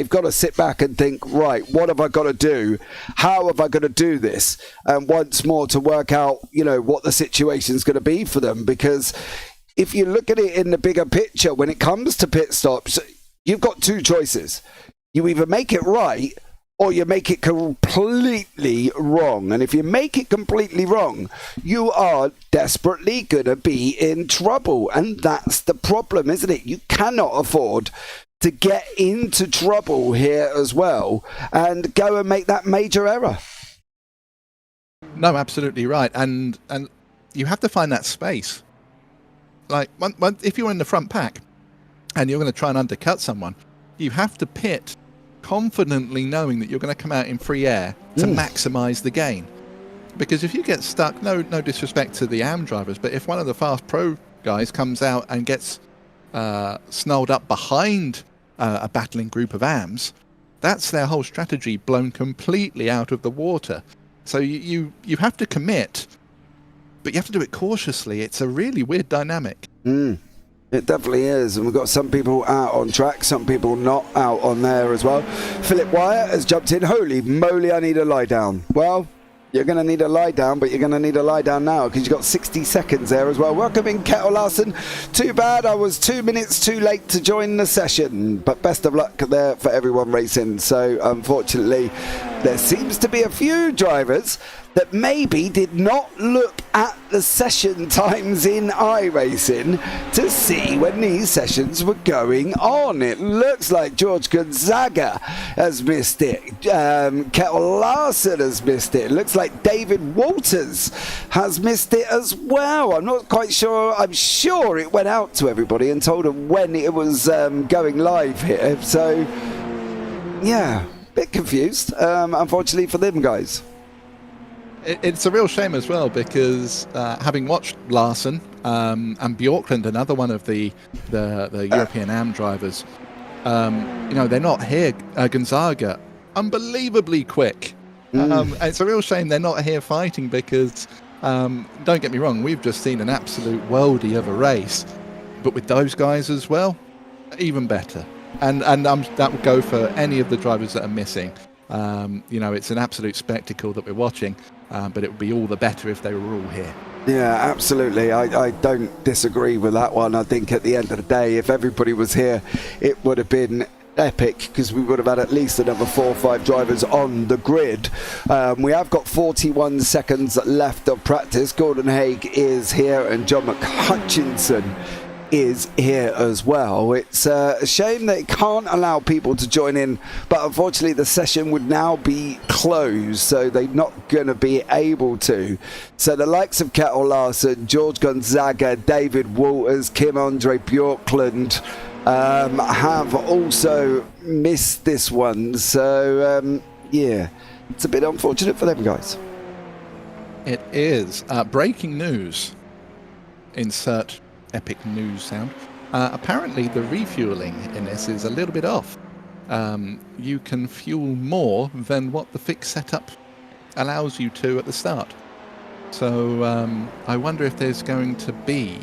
got to sit back and think, right, what have I got to do? How have I got to do this? And once more to work out, what the situation's going to be for them. Because if you look at it in the bigger picture, when it comes to pit stops, you've got two choices. You either make it right, or you make it completely wrong. And if you make it completely wrong, you are desperately going to be in trouble. And that's the problem, isn't it? You cannot afford to get into trouble here as well and go and make that major error. No, absolutely right. And you have to find that space. Like, if you're in the front pack and you're going to try and undercut someone, you have to pit confidently knowing that you're going to come out in free air to maximize the gain. Because if you get stuck, no disrespect to the AM drivers, but if one of the fast pro guys comes out and gets snarled up behind a battling group of AMs, that's their whole strategy blown completely out of the water. So you have to commit, but you have to do it cautiously. It's a really weird dynamic. It definitely is, and we've got some people out on track, some people not out on there as well. Philip Wyatt has jumped in. Holy moly, I need a lie down. Well, you're going to need a lie down, but you're going to need a lie down now because you've got 60 seconds there as well. Welcome in, Kettle Larson. Too bad I was 2 minutes too late to join the session, but best of luck there for everyone racing. So, unfortunately, there seems to be a few drivers that maybe did not look at the session times in iRacing to see when these sessions were going on. It looks like George Gonzaga has missed it. Kettle Larson has missed it. It looks like David Walters has missed it as well. I'm not quite sure. I'm sure it went out to everybody and told them when it was going live here. So, yeah, a bit confused, unfortunately for them guys. It's a real shame as well because having watched Larson and Bjorklund, another one of the European AM drivers, they're not here. Gonzaga, unbelievably quick. It's a real shame they're not here fighting because, don't get me wrong, we've just seen an absolute worldie of a race. But with those guys as well, even better. And that would go for any of the drivers that are missing. It's an absolute spectacle that we're watching, but it would be all the better if they were all here. Yeah, absolutely. I don't disagree with that one. I think at the end of the day, if everybody was here, it would have been epic, because we would have had at least another 4 or 5 drivers on the grid. We have got 41 seconds left of practice. Gordon Haig is here and John McHutchinson is here as well. It's a shame that it can't allow people to join in, but unfortunately the session would now be closed, so they're not going to be able to. So the likes of Kettle Larson, George Gonzaga, David Walters, Kim Andre Bjorklund have also missed this one. So yeah, it's a bit unfortunate for them guys. It is. Breaking news. Insert epic news sound. Apparently the refueling in this is a little bit off. You can fuel more than what the fixed setup allows you to at the start. So I wonder if there's going to be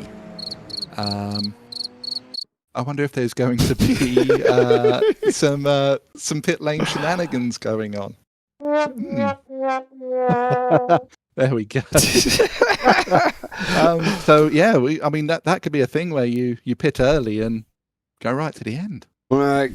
some pit lane shenanigans going on. There we go. So yeah, that could be a thing where you pit early and go right to the end.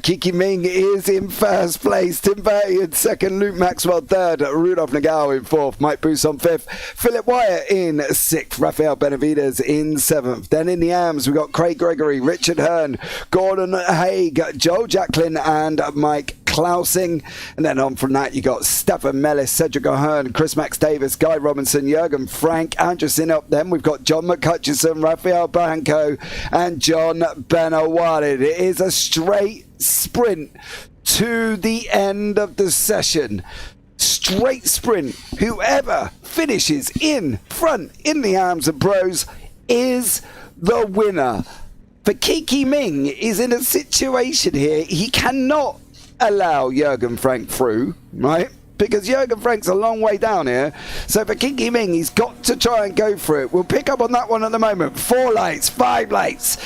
Kiki Ming is in first place, Tim Bertie in second, Luke Maxwell third, Rudolph Nagao in fourth, Mike Bousson fifth, Philip Wyatt in sixth, Rafael Benavides in seventh. Then in the AMs we've got Craig Gregory, Richard Hearn, Gordon Haig, Joe Jacklin and Mike Klausing. And then on from that you got Stefan Mellis, Cedric O'Hearn, Chris Max Davis, Guy Robinson, Jurgen Frank, Andrew Sinup. Then we've got John McHutchison, Rafael Branco and John Benawalid. It is a straight sprint to the end of the session. Straight sprint. Whoever finishes in front in the arms of bros is the winner. For Kiki Ming is in a situation here, he cannot allow Jurgen Frank through, right? Because Jurgen Frank's a long way down here. So for Kiki Ming, he's got to try and go for it. We'll pick up on that one at the moment. 4 lights, 5 lights.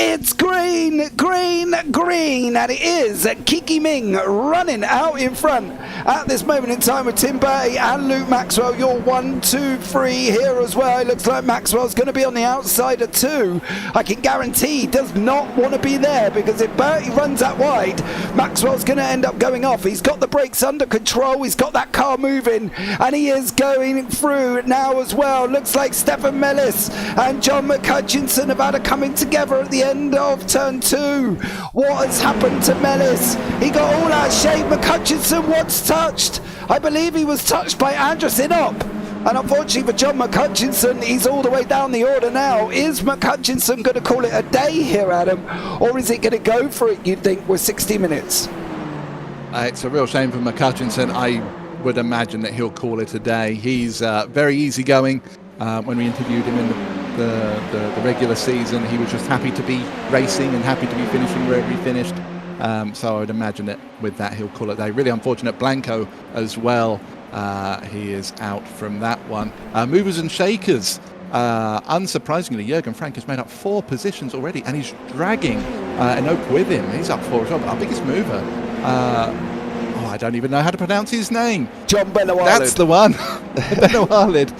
It's green, green, green, and it is Kiki Ming running out in front at this moment in time with Tim Bertie and Luke Maxwell. You're 1, 2, 3 here as well. It looks like Maxwell's going to be on the outside of 2. I can guarantee he does not want to be there, because if Bertie runs that wide, Maxwell's going to end up going off. He's got the brakes under control. He's got that car moving, and he is going through now as well. Looks like Stefan Mellis and John McHutchinson have had a coming together at the end of turn 2. What has happened to Mellis? He got all out of shape. McHutchinson was touched. I believe he was touched by Andrew Sinup. And unfortunately for John McHutchinson, he's all the way down the order now. Is McHutchinson going to call it a day here, Adam? Or is it going to go for it, you'd think, with 60 minutes? It's a real shame for McHutchinson. I would imagine that he'll call it a day. He's very easygoing. When we interviewed him in the regular season, he was just happy to be racing and happy to be finishing wherever he finished. So I would imagine that with that he'll call it a day. Really unfortunate. Blanco as well. He is out from that one. Movers and shakers. Unsurprisingly, Jurgen Frank has made up 4 positions already, and he's dragging Enoch with him. He's up 4 as well. But our biggest mover. I don't even know how to pronounce his name. John Benawalid. That's the one. Benawalid.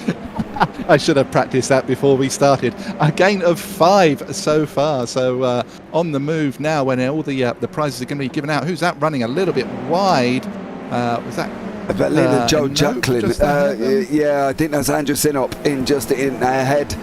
I should have practiced that before we started. A gain of 5 so far. So on the move now, when all the prizes are going to be given out. Who's that running a little bit wide? Was that? I believe Joe Jacklin. Yeah, I think that's Andrew Sinup in ahead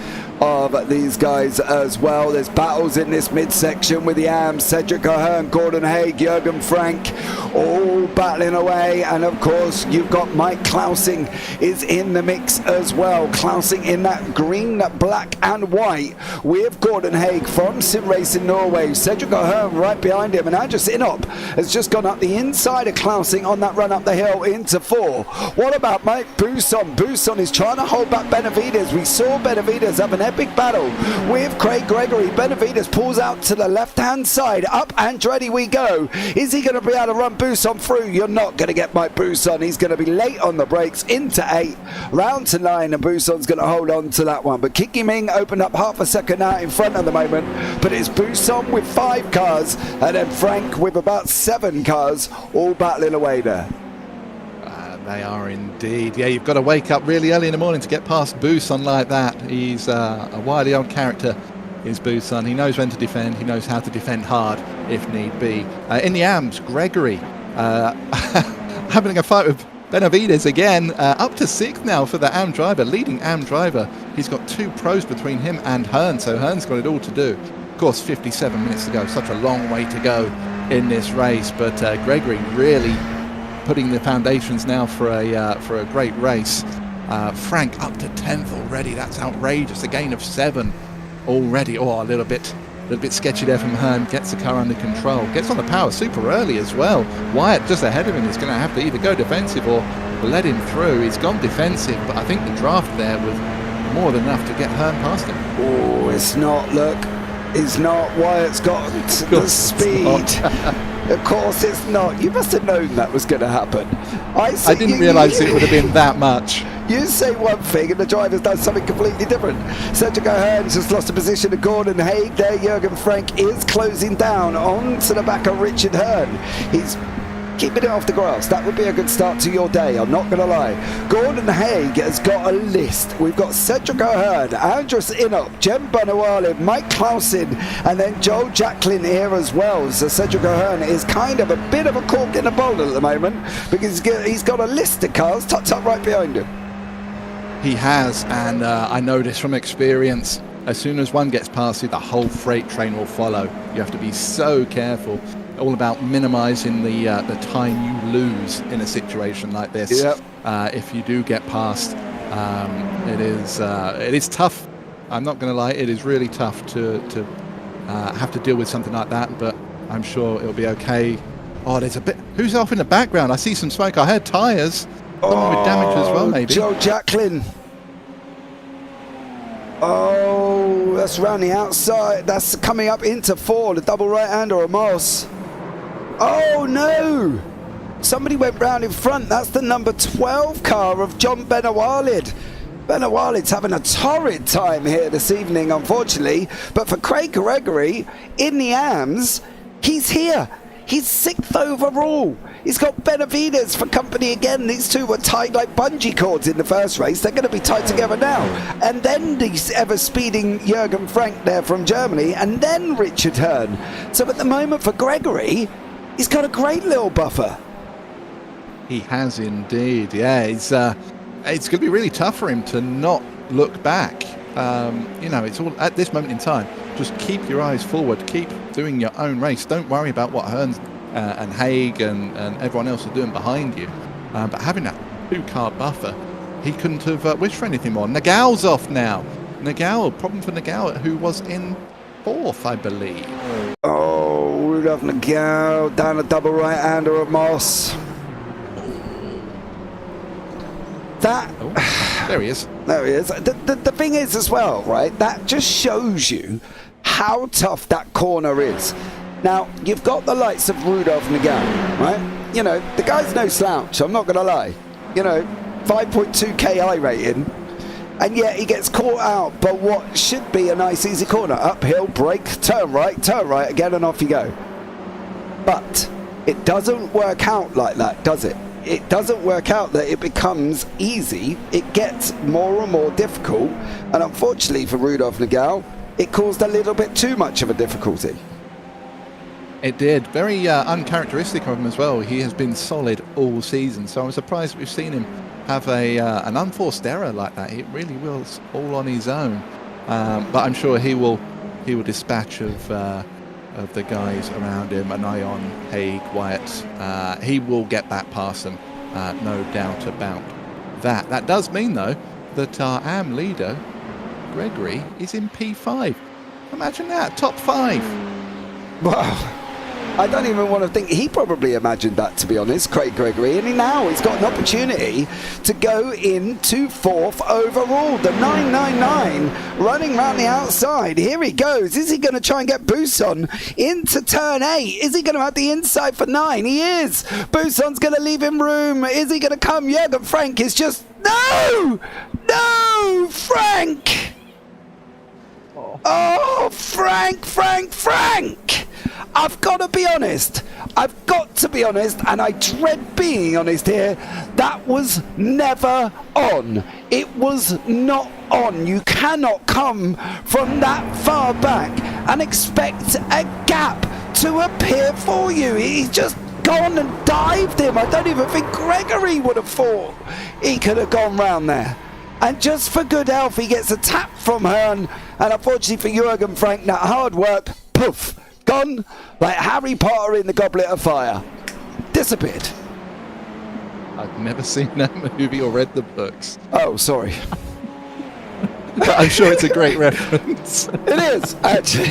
of these guys as well. There's battles in this midsection with the AMs. Cedric O'Hearn, Gordon Haig, Jurgen Frank, all battling away. And of course, you've got Mike Klausing is in the mix as well. Klausing in that green, black and white with Gordon Haig from Simracing Norway. Cedric O'Hearn right behind him. And Andrew Sinup has just gone up the inside of Klausing on that run up the hill into 4. What about Mike Bousson? Bousson is trying to hold back Benavides. We saw Benavides have an epic battle with Craig Gregory. Benavides pulls out to the left-hand side. Up and ready we go. Is he going to be able to run Busan through? You're not going to get Mike Busan. He's going to be late on the brakes into 8. Round to 9, and Busan's going to hold on to that one. But Kiki Ming opened up half a second out in front at the moment. But it's Busan with 5 cars, and then Frank with about 7 cars, all battling away there. They are indeed. Yeah, you've got to wake up really early in the morning to get past Busan like that. He's a wily old character, is Busan. He knows when to defend. He knows how to defend hard if need be. In the AMs, Gregory having a fight with Benavides again. Up to 6th now for the AM driver, leading AM driver. He's got 2 pros between him and Hearn, so Hearn's got it all to do. Of course, 57 minutes to go. Such a long way to go in this race, but Gregory really putting the foundations now for a great race. Frank up to 10th already. That's outrageous. A gain of 7 already. Oh, a little bit sketchy there from Hearn. Gets the car under control. Gets on the power super early as well. Wyatt just ahead of him is going to have to either go defensive or let him through. He's gone defensive, but I think the draft there was more than enough to get Hearn past him. Oh, it's not. Look, it's not. Wyatt's got the speed. Of course it's not. You must have known that was going to happen. I didn't realise it would have been that much. You say one thing and the driver's done something completely different. Cedric O'Hearn's just lost a position to Gordon Haig there. Jurgen Frank is closing down onto the back of Richard Hearn. He's keeping it off the grass. That would be a good start to your day, I'm not going to lie. Gordon Haig has got a list. We've got Cedric O'Hearn, Andrus Inop, Jem Bunawale, Mike Clausen, and then Joel Jacklin here as well. So Cedric O'Hearn is kind of a bit of a cork in the bowl at the moment because he's got a list of cars tucked up right behind him. He has, and I know this from experience. As soon as one gets past you, the whole freight train will follow. You have to be so careful. All about minimising the time you lose in a situation like this. Yep. If you do get past, it is tough. I'm not going to lie, it is really tough to have to deal with something like that. But I'm sure it'll be okay. Oh, there's a bit. Who's off in the background? I see some smoke. I heard tyres. Someone with damage as well, maybe. Joe Jacklin. Oh, that's round the outside. That's coming up into 4, the double right-hander of Moss. Oh no! Somebody went round in front. That's the number 12 car of John Benawalid. Benawalid's having a torrid time here this evening, unfortunately. But for Craig Gregory, in the AMs, he's here. He's 6th overall. He's got Benavides for company again. These two were tied like bungee cords in the first race. They're going to be tied together now. And then the ever-speeding Jurgen Frank there from Germany, and then Richard Hearn. So at the moment for Gregory, he's got a great little buffer. He has indeed. Yeah, it's going to be really tough for him to not look back. It's all at this moment in time. Just keep your eyes forward. Keep doing your own race. Don't worry about what Hearn and Haig and everyone else are doing behind you. But having that 2-car buffer, he couldn't have wished for anything more. Nagal's off now. Problem for Nagal, who was in 4th, I believe. Oh, Rudolf Nagal down a double right-hander of Moss. There he is. There he is. The thing is as well, right, that just shows you how tough that corner is. Now, you've got the likes of Rudolf Nagal, right? You know, the guy's no slouch, I'm not going to lie. 5.2 KI rating, and yet he gets caught out by what should be a nice easy corner. Uphill, brake, turn right again, and off you go. But it doesn't work out like that, does it? It doesn't work out that it becomes easy. It gets more and more difficult, and unfortunately for Rudolf Nagal, it caused a little bit too much of a difficulty. It did. Very uncharacteristic of him as well. He has been solid all season, so I'm surprised we've seen him have an unforced error like that. It really was all on his own. But I'm sure he will dispatch of the guys around him, an eye on Haig, Wyatt. He will get that past them, no doubt about that. That does mean, though, that our AM leader, Gregory, is in P5. Imagine that, top 5. Wow. I don't even want to think. He probably imagined that, to be honest, Craig Gregory. And he's got an opportunity to go into 4th overall. The 999 running around the outside. Here he goes. Is he going to try and get Buson into turn 8? Is he going to have the inside for 9? He is. Buson's going to leave him room. Is he going to come? Jürgen Frank is just... No! No! Frank! Oh, Frank! I've got to be honest, and I dread being honest here, that was never on. It was not on. You cannot come from that far back and expect a gap to appear for you. He's just gone and dived him. I don't even think Gregory would have thought he could have gone round there. And just for good health, he gets a tap from Hearn, and unfortunately for Jürgen Frank, that hard work, poof, gone like Harry Potter in the Goblet of Fire. Disappeared. I've never seen that movie or read the books. Oh, sorry. But I'm sure it's a great reference. It is, actually.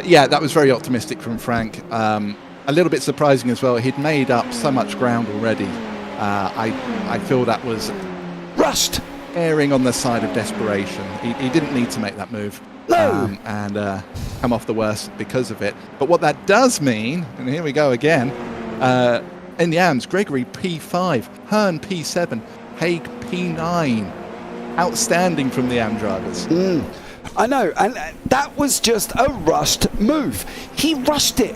Yeah, that was very optimistic from Frank. A little bit surprising as well. He'd made up so much ground already. I feel that was Rushed. erring on the side of desperation. He didn't need to make that move. No. And come off the worst because of it. But what that does mean, and here we go again, in the AMs, Gregory P5, Hearn P7, Haig P9. Outstanding from the AM drivers. I know, and that was just a rushed move. He rushed it.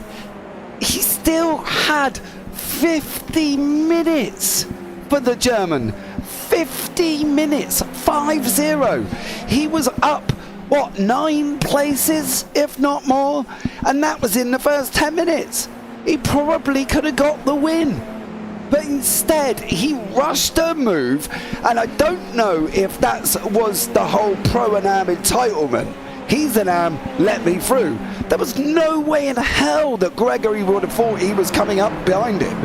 He still had 50 minutes for the German. 50 minutes, 5-0. He was up, 9 places, if not more? And that was in the first 10 minutes. He probably could have got the win. But instead, he rushed a move, and I don't know if that was the whole Pro and Am entitlement. He's an Am, let me through. There was no way in hell that Gregory would have thought he was coming up behind him.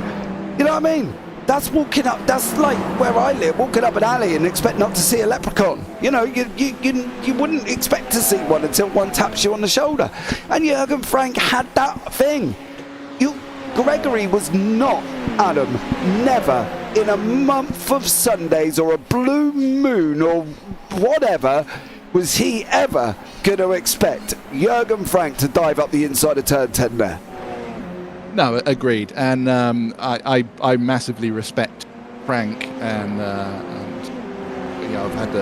You know what I mean? That's walking up, that's like where I live, walking up an alley and expect not to see a leprechaun. You know, you wouldn't expect to see one until one taps you on the shoulder. And Jürgen Frank had that thing. Gregory was not, Adam, never in a month of Sundays or a blue moon or whatever was he ever going to expect Jürgen Frank to dive up the inside of turn 10 there. No, agreed. And I massively respect Frank, and you know, I've had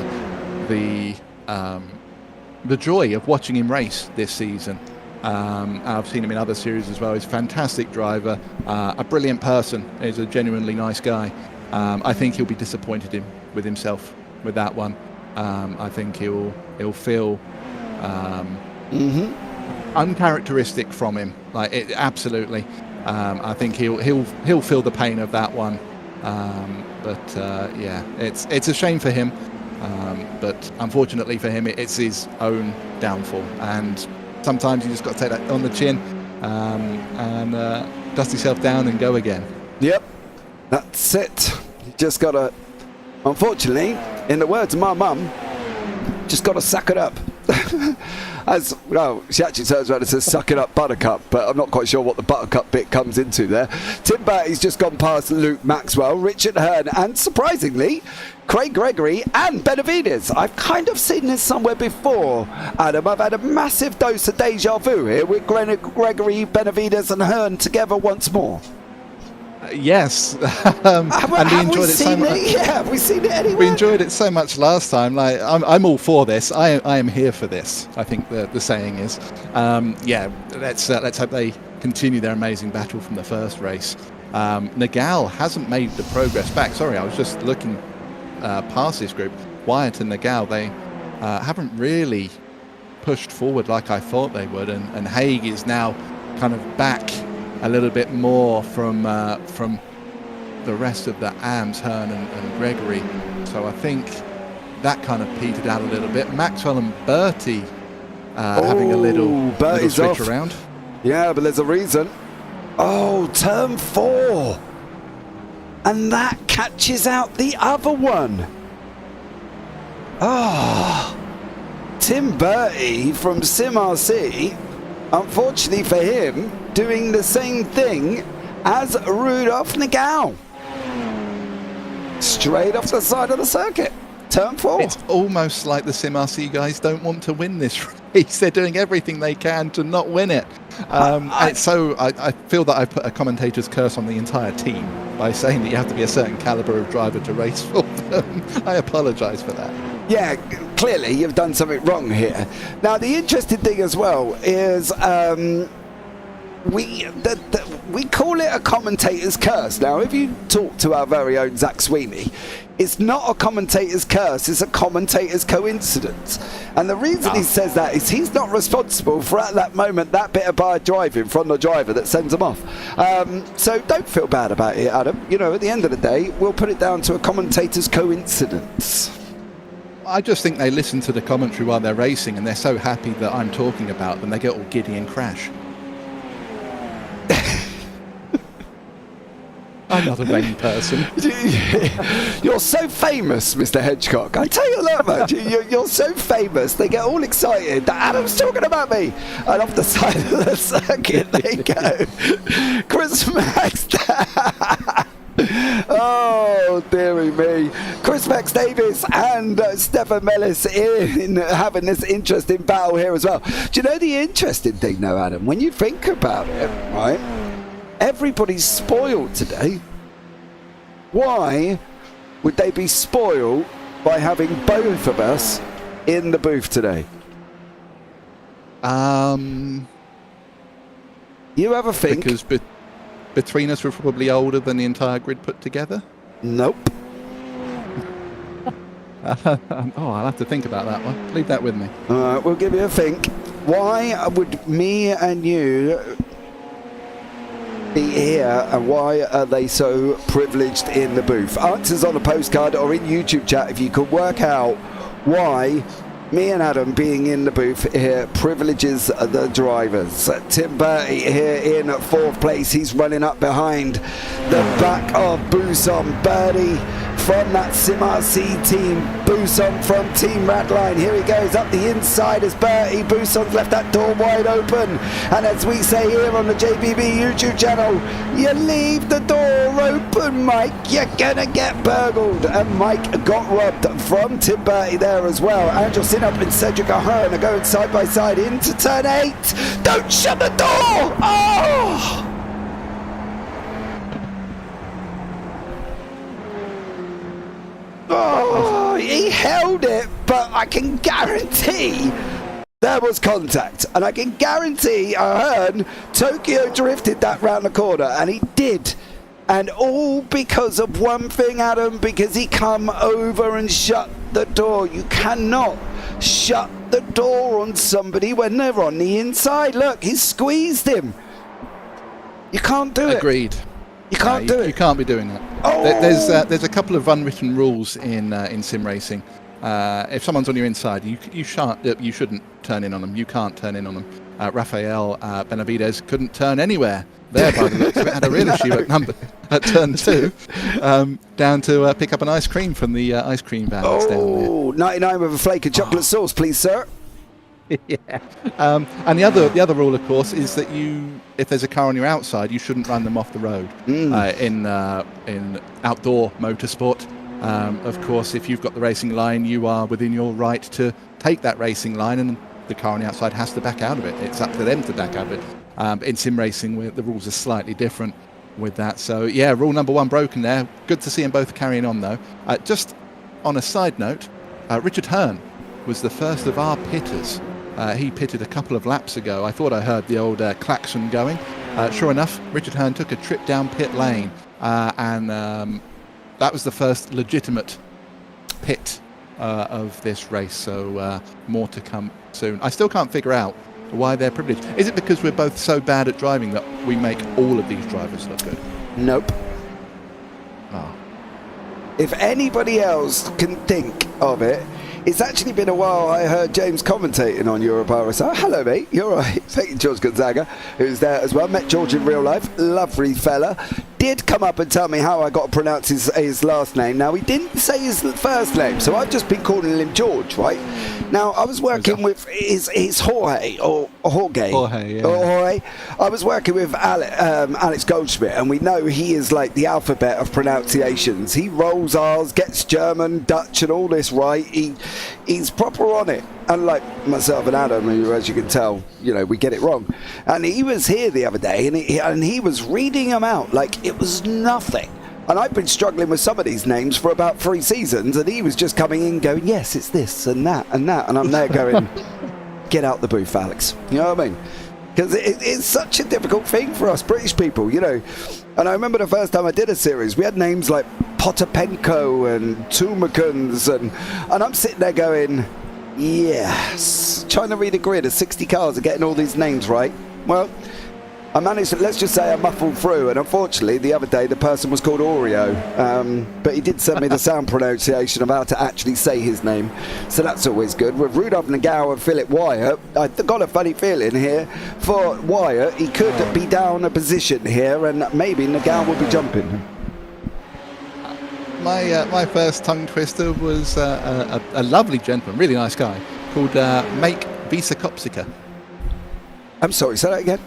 the joy of watching him race this season. I've seen him in other series as well. He's a fantastic driver, a brilliant person. He's a genuinely nice guy. I think he'll be disappointed with himself with that one. I think he'll feel uncharacteristic from him. Like it, absolutely. I think he'll feel the pain of that one. But yeah, it's a shame for him. But unfortunately for him, it's his own downfall. And sometimes you just got to take that on the chin and dust yourself down and go again. Yep, that's it. You just got to, unfortunately, in the words of my mum, just got to suck it up. As well, she actually turns around and says, suck it up, Buttercup, but I'm not quite sure what the Buttercup bit comes into there. Tim Bertie's just gone past Luke Maxwell, Richard Hearn, and surprisingly, Craig Gregory and Benavides. I've kind of seen this somewhere before, Adam. I've had a massive dose of deja vu here with Gregory, Benavides and Hearn together once more. Yes, and we enjoyed it so much. Yeah, have we seen it anywhere? We enjoyed it so much last time. Like, I'm all for this. I am here for this. I think the saying is. Yeah, let's hope they continue their amazing battle from the first race. Nagal hasn't made the progress back. Sorry, I was just looking past this group. Wyatt and Nagal, they haven't really pushed forward like I thought they would, and Haig is now kind of back a little bit more from the rest of the AMs, Hearn and Gregory. So I think that kind of petered out a little bit. Maxwell and Bertie having a little switch off. Around. Yeah, but there's a reason. Oh, turn 4. And that catches out the other one. Oh, Tim Bertie from SimRC unfortunately for him, doing the same thing as Rudolf Nagel. Straight off the side of the circuit. Turn 4. It's almost like the SimRC guys don't want to win this race. They're doing everything they can to not win it. I feel that I've put a commentator's curse on the entire team by saying that you have to be a certain caliber of driver to race for them. I apologise for that. Yeah, clearly you've done something wrong here. Now, the interesting thing as well is we call it a commentator's curse. Now, if you talk to our very own Zach Sweeney, it's not a commentator's curse, it's a commentator's coincidence. And the reason he says that is he's not responsible for, at that moment, that bit of bad driving from the driver that sends him off. So don't feel bad about it, Adam. You know, at the end of the day, we'll put it down to a commentator's coincidence. I just think they listen to the commentary while they're racing and they're so happy that I'm talking about them, they get all giddy and crash. I'm not a vain person. You're so famous, Mr. Hedgecock. I tell you that much. You're so famous. They get all excited that Adam's talking about me. And off the side of the circuit they go. Chris Max. Oh, dearie me. Chris Max Davis and Stefan Mellis in having this interesting battle here as well. Do you know the interesting thing, though, Adam? When you think about it, right? Everybody's spoiled today. Why would they be spoiled by having both of us in the booth today? You ever think? Because between us, we're probably older than the entire grid put together? Nope. I'll have to think about that one. Leave that with me. All right, we'll give you a think. Why would me and you be here, and why are they so privileged in the booth? Answers on a postcard or in YouTube chat if you could work out why me and Adam being in the booth here privileges the drivers. Tim Bertie here in 4th place. He's running up behind the back of Buson. Bertie from that SimRC team. Buson from Team Radline. Here he goes up the inside as Bertie. Buson's left that door wide open. And as we say here on the JPB YouTube channel, you leave the door open, Mike, you're gonna get burgled. And Mike got robbed from Tim Bertie there as well. Angel Sinup and Cedric Ahern are going side by side into turn 8. Don't shut the door! Oh! Oh, he held it, but I can guarantee there was contact. And I can guarantee Ahern Tokyo drifted that round the corner, and he did. And all because of one thing, Adam, because he come over and shut the door. You cannot shut the door on somebody when they're on the inside. Look, he squeezed him. You can't do it. Agreed. You can't do it. You can't be doing that. Oh. There's a couple of unwritten rules in sim racing. If someone's on your inside, you shouldn't turn in on them. You can't turn in on them. Rafael Benavides couldn't turn anywhere there by the looks of it. Had a real issue at turn 2, down to pick up an ice cream from the ice cream van that's down there. Oh, 99 with a flake of chocolate sauce, please, sir. Yeah. And the other rule, of course, is that if there's a car on your outside, you shouldn't run them off the road. In outdoor motorsport, of course, if you've got the racing line, you are within your right to take that racing line, and the car on the outside has to back out of it. It's up to them to back out of it. In sim racing, the rules are slightly different with that. So yeah, rule number 1 broken there. Good to see them both carrying on though. Just on a side note, Richard Hearn was the first of our pitters. He pitted a couple of laps ago. I thought I heard the old klaxon going. Sure enough, Richard Hearn took a trip down pit lane, and that was the first legitimate pit of this race. So more to come soon. I still can't figure out why they're privileged. Is it because we're both so bad at driving that we make all of these drivers look good? Nope. Oh. If anybody else can think of it, it's actually been a while. I heard James commentating on Europe RSR. Hello, mate. You're all right. Thank you, George Gonzaga, who's there as well. Met George in real life. Lovely fella. did come up and tell me how I got to pronounce his last name. Now, he didn't say his first name, so I've just been calling him George, right? Now, I was working with his Jorge, or Jorge. Jorge, yeah. Jorge. I was working with Alex Goldschmidt, and we know he is like the alphabet of pronunciations. He rolls R's, gets German, Dutch, and all this right. He's proper on it. Unlike myself and Adam, who, as you can tell, we get it wrong. And he was here the other day, and he was reading them out like it was nothing. And I've been struggling with some of these names for about 3 seasons, and he was just coming in going, yes, it's this and that and that. And I'm there going, get out the booth, Alex. You know what I mean? Because it's such a difficult thing for us British people, And I remember the first time I did a series, we had names like Potapenko and Tumakans, and I'm sitting there going, yes, trying to read a grid of 60 cars and getting all these names right. Well, I managed to, let's just say I muffled through, and unfortunately the other day the person was called Oreo, but he did send me the sound pronunciation of how to actually say his name, so that's always good. With Rudolph Nagao and Philip Wyatt, I've got a funny feeling here for Wyatt. He could be down a position here, and maybe Nagao will be jumping. My first tongue twister was a lovely gentleman, really nice guy, called Make Visa Copsica. I'm sorry, say that again.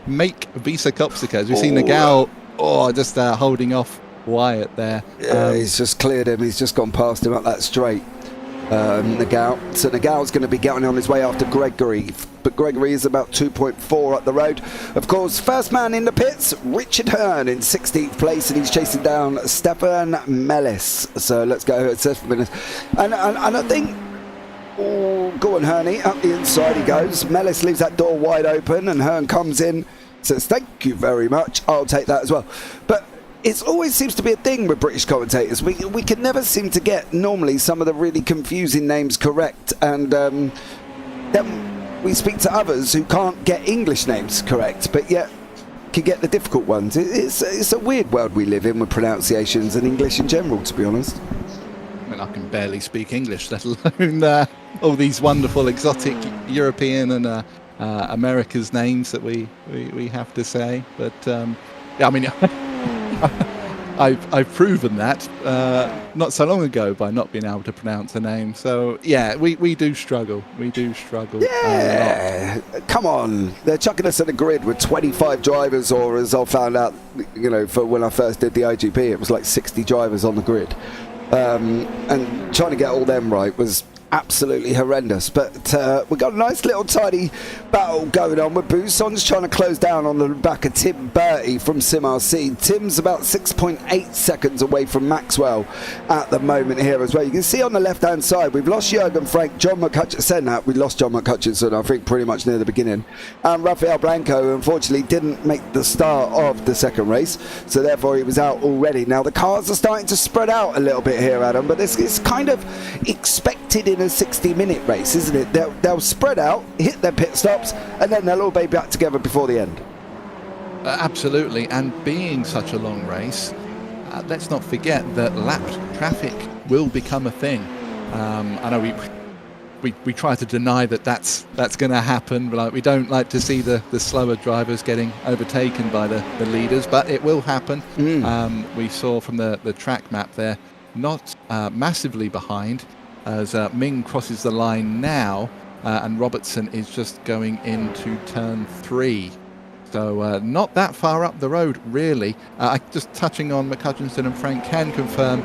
Make Visa Copsica. As we see Nagao, just holding off Wyatt there. Yeah, he's just cleared him. He's just gone past him up that straight. Nagao. So Nagao's going to be getting on his way after Gregory. But Gregory is about 2.4 up the road. Of course, first man in the pits, Richard Hearn in 16th place, and he's chasing down Stefan Mellis. So let's go. And I think, go on, Herney, up the inside he goes. Mellis leaves that door wide open, and Hearn comes in, says, thank you very much. I'll take that as well. But it always seems to be a thing with British commentators. We can never seem to get normally some of the really confusing names correct, and then we speak to others who can't get English names correct, but yet can get the difficult ones. It's a weird world we live in with pronunciations and English in general, to be honest. I mean, I can barely speak English, let alone all these wonderful exotic European and America's names that we have to say. But yeah, I mean, I've proven that not so long ago by not being able to pronounce a name. So yeah, we do struggle. We do struggle. Yeah, come on. They're chucking us in a grid with 25 drivers, or as I found out, for when I first did the IGP, it was like 60 drivers on the grid. And trying to get all them right was absolutely horrendous. But we got a nice little tidy battle going on with Buson's trying to close down on the back of Tim Bertie from SimRC. Tim's about 6.8 seconds away from Maxwell at the moment here as well. You can see on the left hand side we've lost Jürgen Frank, John McHutchison. We lost John McHutchison, I think, pretty much near the beginning, and Rafael Blanco unfortunately didn't make the start of the second race, so therefore he was out already. Now the cars are starting to spread out a little bit here, Adam, but this is kind of expected in a 60-minute race, isn't it? They'll spread out, hit their pit stops, and then they'll all be back together before the end. Absolutely, and being such a long race, let's not forget that lapped traffic will become a thing. I know we try to deny that's going to happen, but we don't like to see the slower drivers getting overtaken by the leaders, but it will happen. We saw from the track map there, not massively behind, as Ming crosses the line now, and Robertson is just going into turn 3. So not that far up the road, really. Just touching on McHutchinson and Frank can confirm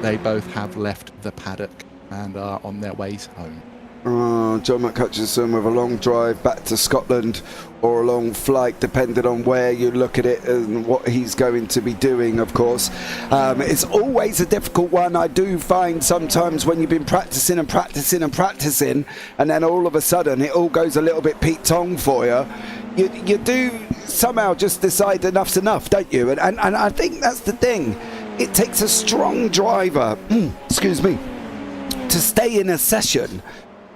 they both have left the paddock and are on their ways home. John McHutchison with a long drive back to Scotland, or a long flight, depending on where you look at it and what he's going to be doing, of course. It's always a difficult one. I do find sometimes when you've been practicing and practicing and practicing, and then all of a sudden it all goes a little bit Pete Tong for you, you do somehow just decide enough's enough, don't you? And I think that's the thing. It takes a strong driver, excuse me, to stay in a session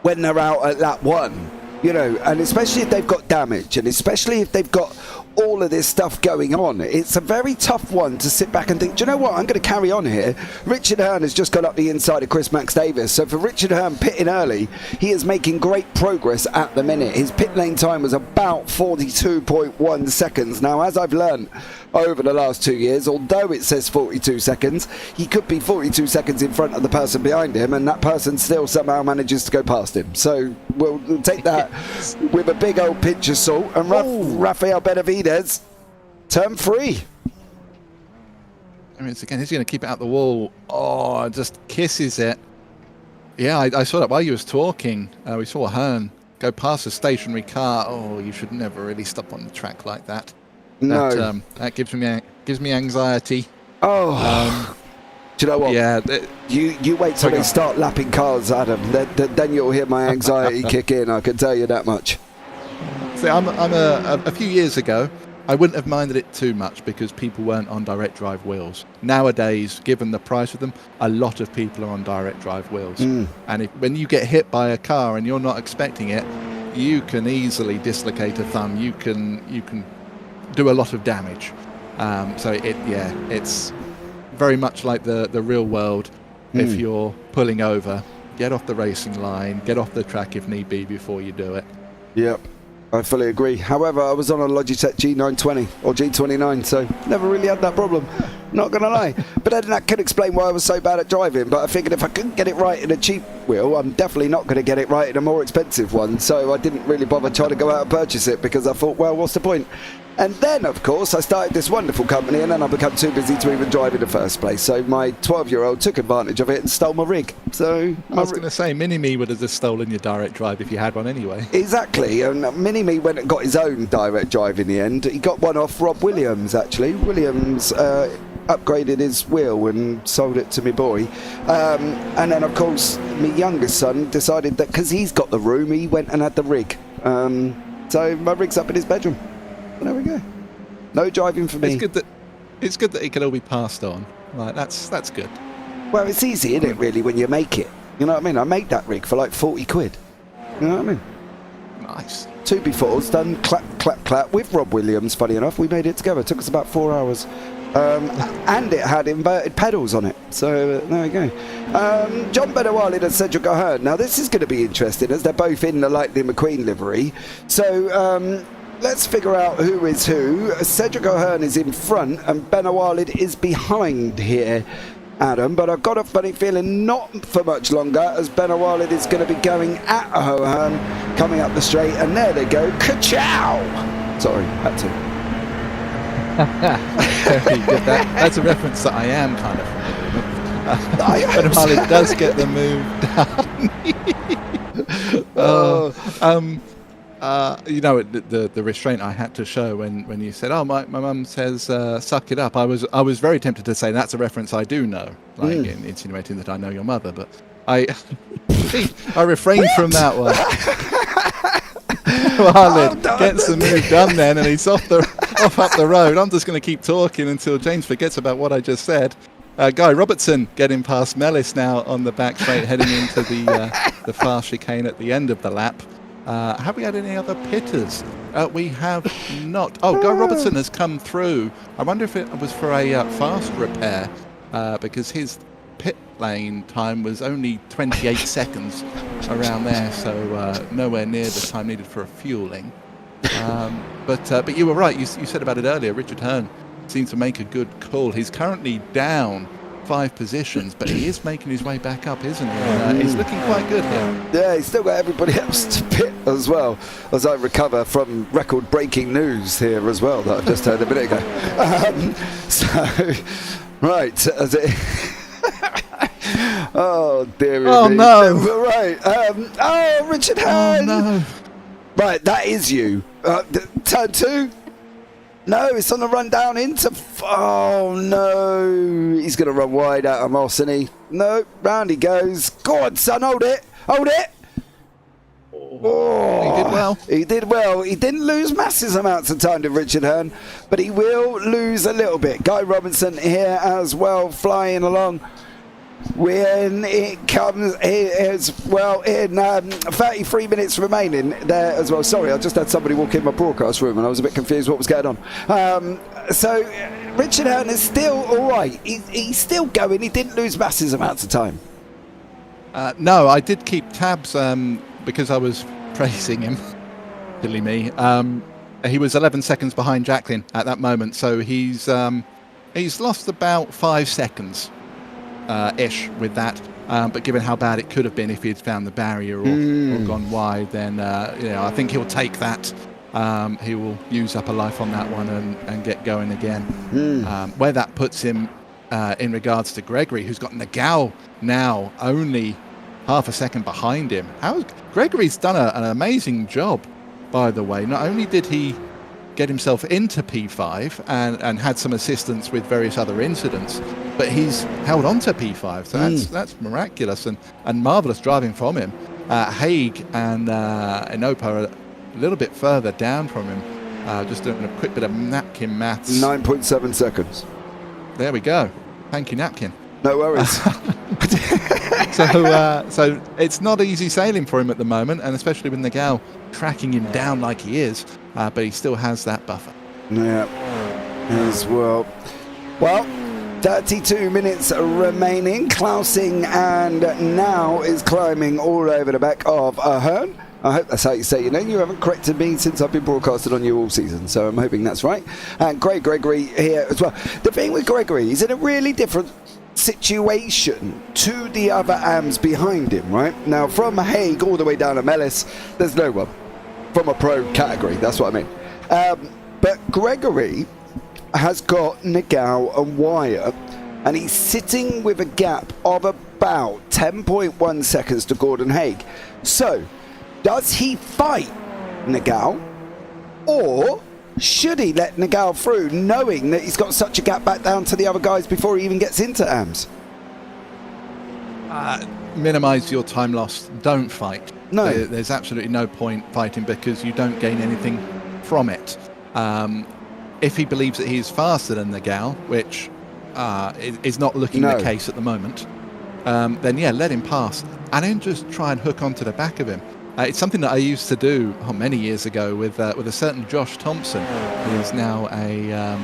when they're out at lap 1, and especially if they've got damage, and especially if they've got all of this stuff going on, it's a very tough one to sit back and think, do you know what, I'm going to carry on here. Richard Hearn has just got up the inside of Chris Max Davis. So for Richard Hearn pitting early, he is making great progress at the minute. His pit lane time was about 42.1 seconds. Now, as I've learned over the last 2 years, although it says 42 seconds, he could be 42 seconds in front of the person behind him, and that person still somehow manages to go past him. So we'll take that with a big old pinch of salt. And Rafael Benavidez, turn 3. I mean, again, he's going to keep it out the wall. Oh, just kisses it. Yeah, I saw that while you was talking. We saw Hearn go past a stationary car. Oh, you should never really stop on the track like that. No. That gives me anxiety. Oh. Do you know what? Yeah. You wait till they start lapping cars, Adam. Then you'll hear my anxiety kick in. I can tell you that much. See, a few years ago, I wouldn't have minded it too much because people weren't on direct drive wheels. Nowadays, given the price of them, a lot of people are on direct drive wheels. And when you get hit by a car and you're not expecting it, you can easily dislocate a thumb. You can do a lot of damage. So it's very much like the real world. If you're pulling over, get off the racing line, get off the track if need be before you do it. Yep. I fully agree. However, I was on a Logitech G920 or G29, so never really had that problem. Not going to lie. But then that could explain why I was so bad at driving. But I figured if I couldn't get it right in a cheap wheel, I'm definitely not going to get it right in a more expensive one. So I didn't really bother trying to go out and purchase it because I thought, well, what's the point? And then, of course, I started this wonderful company, and then I became too busy to even drive in the first place. So my 12-year-old took advantage of it and stole my rig. So I was going to say, Mini-Me would have just stolen your direct drive if you had one anyway. Exactly. And Mini-Me went and got his own direct drive in the end. He got one off Rob Williams, actually. Williams upgraded his wheel and sold it to me boy. And then, of course, my youngest son decided that because he's got the room, he went and had the rig. So my rig's up in his bedroom. There we go. No driving for me. It's good that it can all be passed on. Right, that's good. Well, it's easy, isn't it, really, when you make it? You know what I mean? I made that rig for like 40 quid. You know what I mean? Nice. 2B4s done clap, clap, clap with Rob Williams, funny enough. We made it together. It took us about 4 hours. And it had inverted pedals on it. So there we go. John Benawali and Cedric O'Hearn. Now, this is going to be interesting as they're both in the Lightning McQueen livery. So, let's figure out who is who. Cedric O'Hearn is in front and Ben Awalid is behind here, Adam. But I've got a funny feeling not for much longer as Ben Awalid is going to be going at O'Hearn coming up the straight. And there they go. Ka-chow! Sorry, had to. Very good. That's a reference that I am kind of familiar with. Ben Awalid does get the move down. You know, the restraint I had to show when you said, "Oh, my mum says suck it up." I was very tempted to say that's a reference I do know, like insinuating that I know your mother, but I refrained from that one. Walid gets the move done then, and he's off up the road. I'm just going to keep talking until James forgets about what I just said. Guy Robertson getting past Mellis now on the back straight, heading into the fast chicane at the end of the lap. Have we had any other pitters? We have not. Oh, Guy Robertson has come through. I wonder if it was for a fast repair, because his pit lane time was only 28 seconds around there, so nowhere near the time needed for a fueling. But you were right. You said about it earlier. Richard Hearn seems to make a good call. He's currently down 5 positions, but he is making his way back up, isn't he? And, he's looking quite good here. Yeah, he's still got everybody else to pit as well, as I recover from record-breaking news here as well that I just heard a minute ago. Right, as it... oh, dear me. Oh, no. Right. Richard Hearn. Oh, no. Right, that is you. Turn 2. No, it's on the run down into... Oh, no. He's going to run wide out of Moss, isn't he? No, round he goes. Go on, son, hold it. Hold it. Oh, he did well. He did well. He didn't lose massive amounts of time to Richard Hearn, but he will lose a little bit. Guy Robinson here as well, flying along. when it comes as well in 33 minutes remaining there as well. Sorry, I just had somebody walk in my broadcast room and I was a bit confused what was going on. So Richard Hearn is still all right. He's still going. He didn't lose massive amounts of time. No, I did keep tabs because I was praising him. Silly me. He was 11 seconds behind Jacqueline at that moment, so he's lost about 5 seconds ish with that. But given how bad it could have been if he had found the barrier or gone wide, then I think he'll take that. He will use up a life on that one and get going again. Where that puts him in regards to Gregory, who's got Nagao now only half a second behind him. Gregory's done an amazing job, by the way. Not only did he get himself into P5 and had some assistance with various other incidents, but he's held on to P5, so that's miraculous and marvellous driving from him. Haig and Inopa are a little bit further down from him, just doing a quick bit of napkin maths. 9.7 seconds. There we go. Thank you, napkin. No worries. So it's not easy sailing for him at the moment, and especially with Nagao tracking him down like he is, but he still has that buffer. Yeah, as well. Well, 32 minutes remaining. Klausing and now is climbing all over the back of Hearn. I hope that's how you say your name. You haven't corrected me since I've been broadcasted on you all season, so I'm hoping that's right. And Gregory here as well. The thing with Gregory, he's in a really different situation to the other AMs behind him, right? Now, from Haig all the way down to Mellis, there's no one from a pro category. That's what I mean. But Gregory has got Nagao and Wyatt, and he's sitting with a gap of about 10.1 seconds to Gordon Haig. So, does he fight Nagao, or should he let Nagao through, knowing that he's got such a gap back down to the other guys before he even gets into AMS? Minimise your time lost. Don't fight. No. There's absolutely no point fighting because you don't gain anything from it. If he believes that he is faster than Nagao, which is not looking the case at the moment, then yeah, let him pass and then just try and hook onto the back of him. It's something that I used to do many years ago with a certain Josh Thompson, who is now a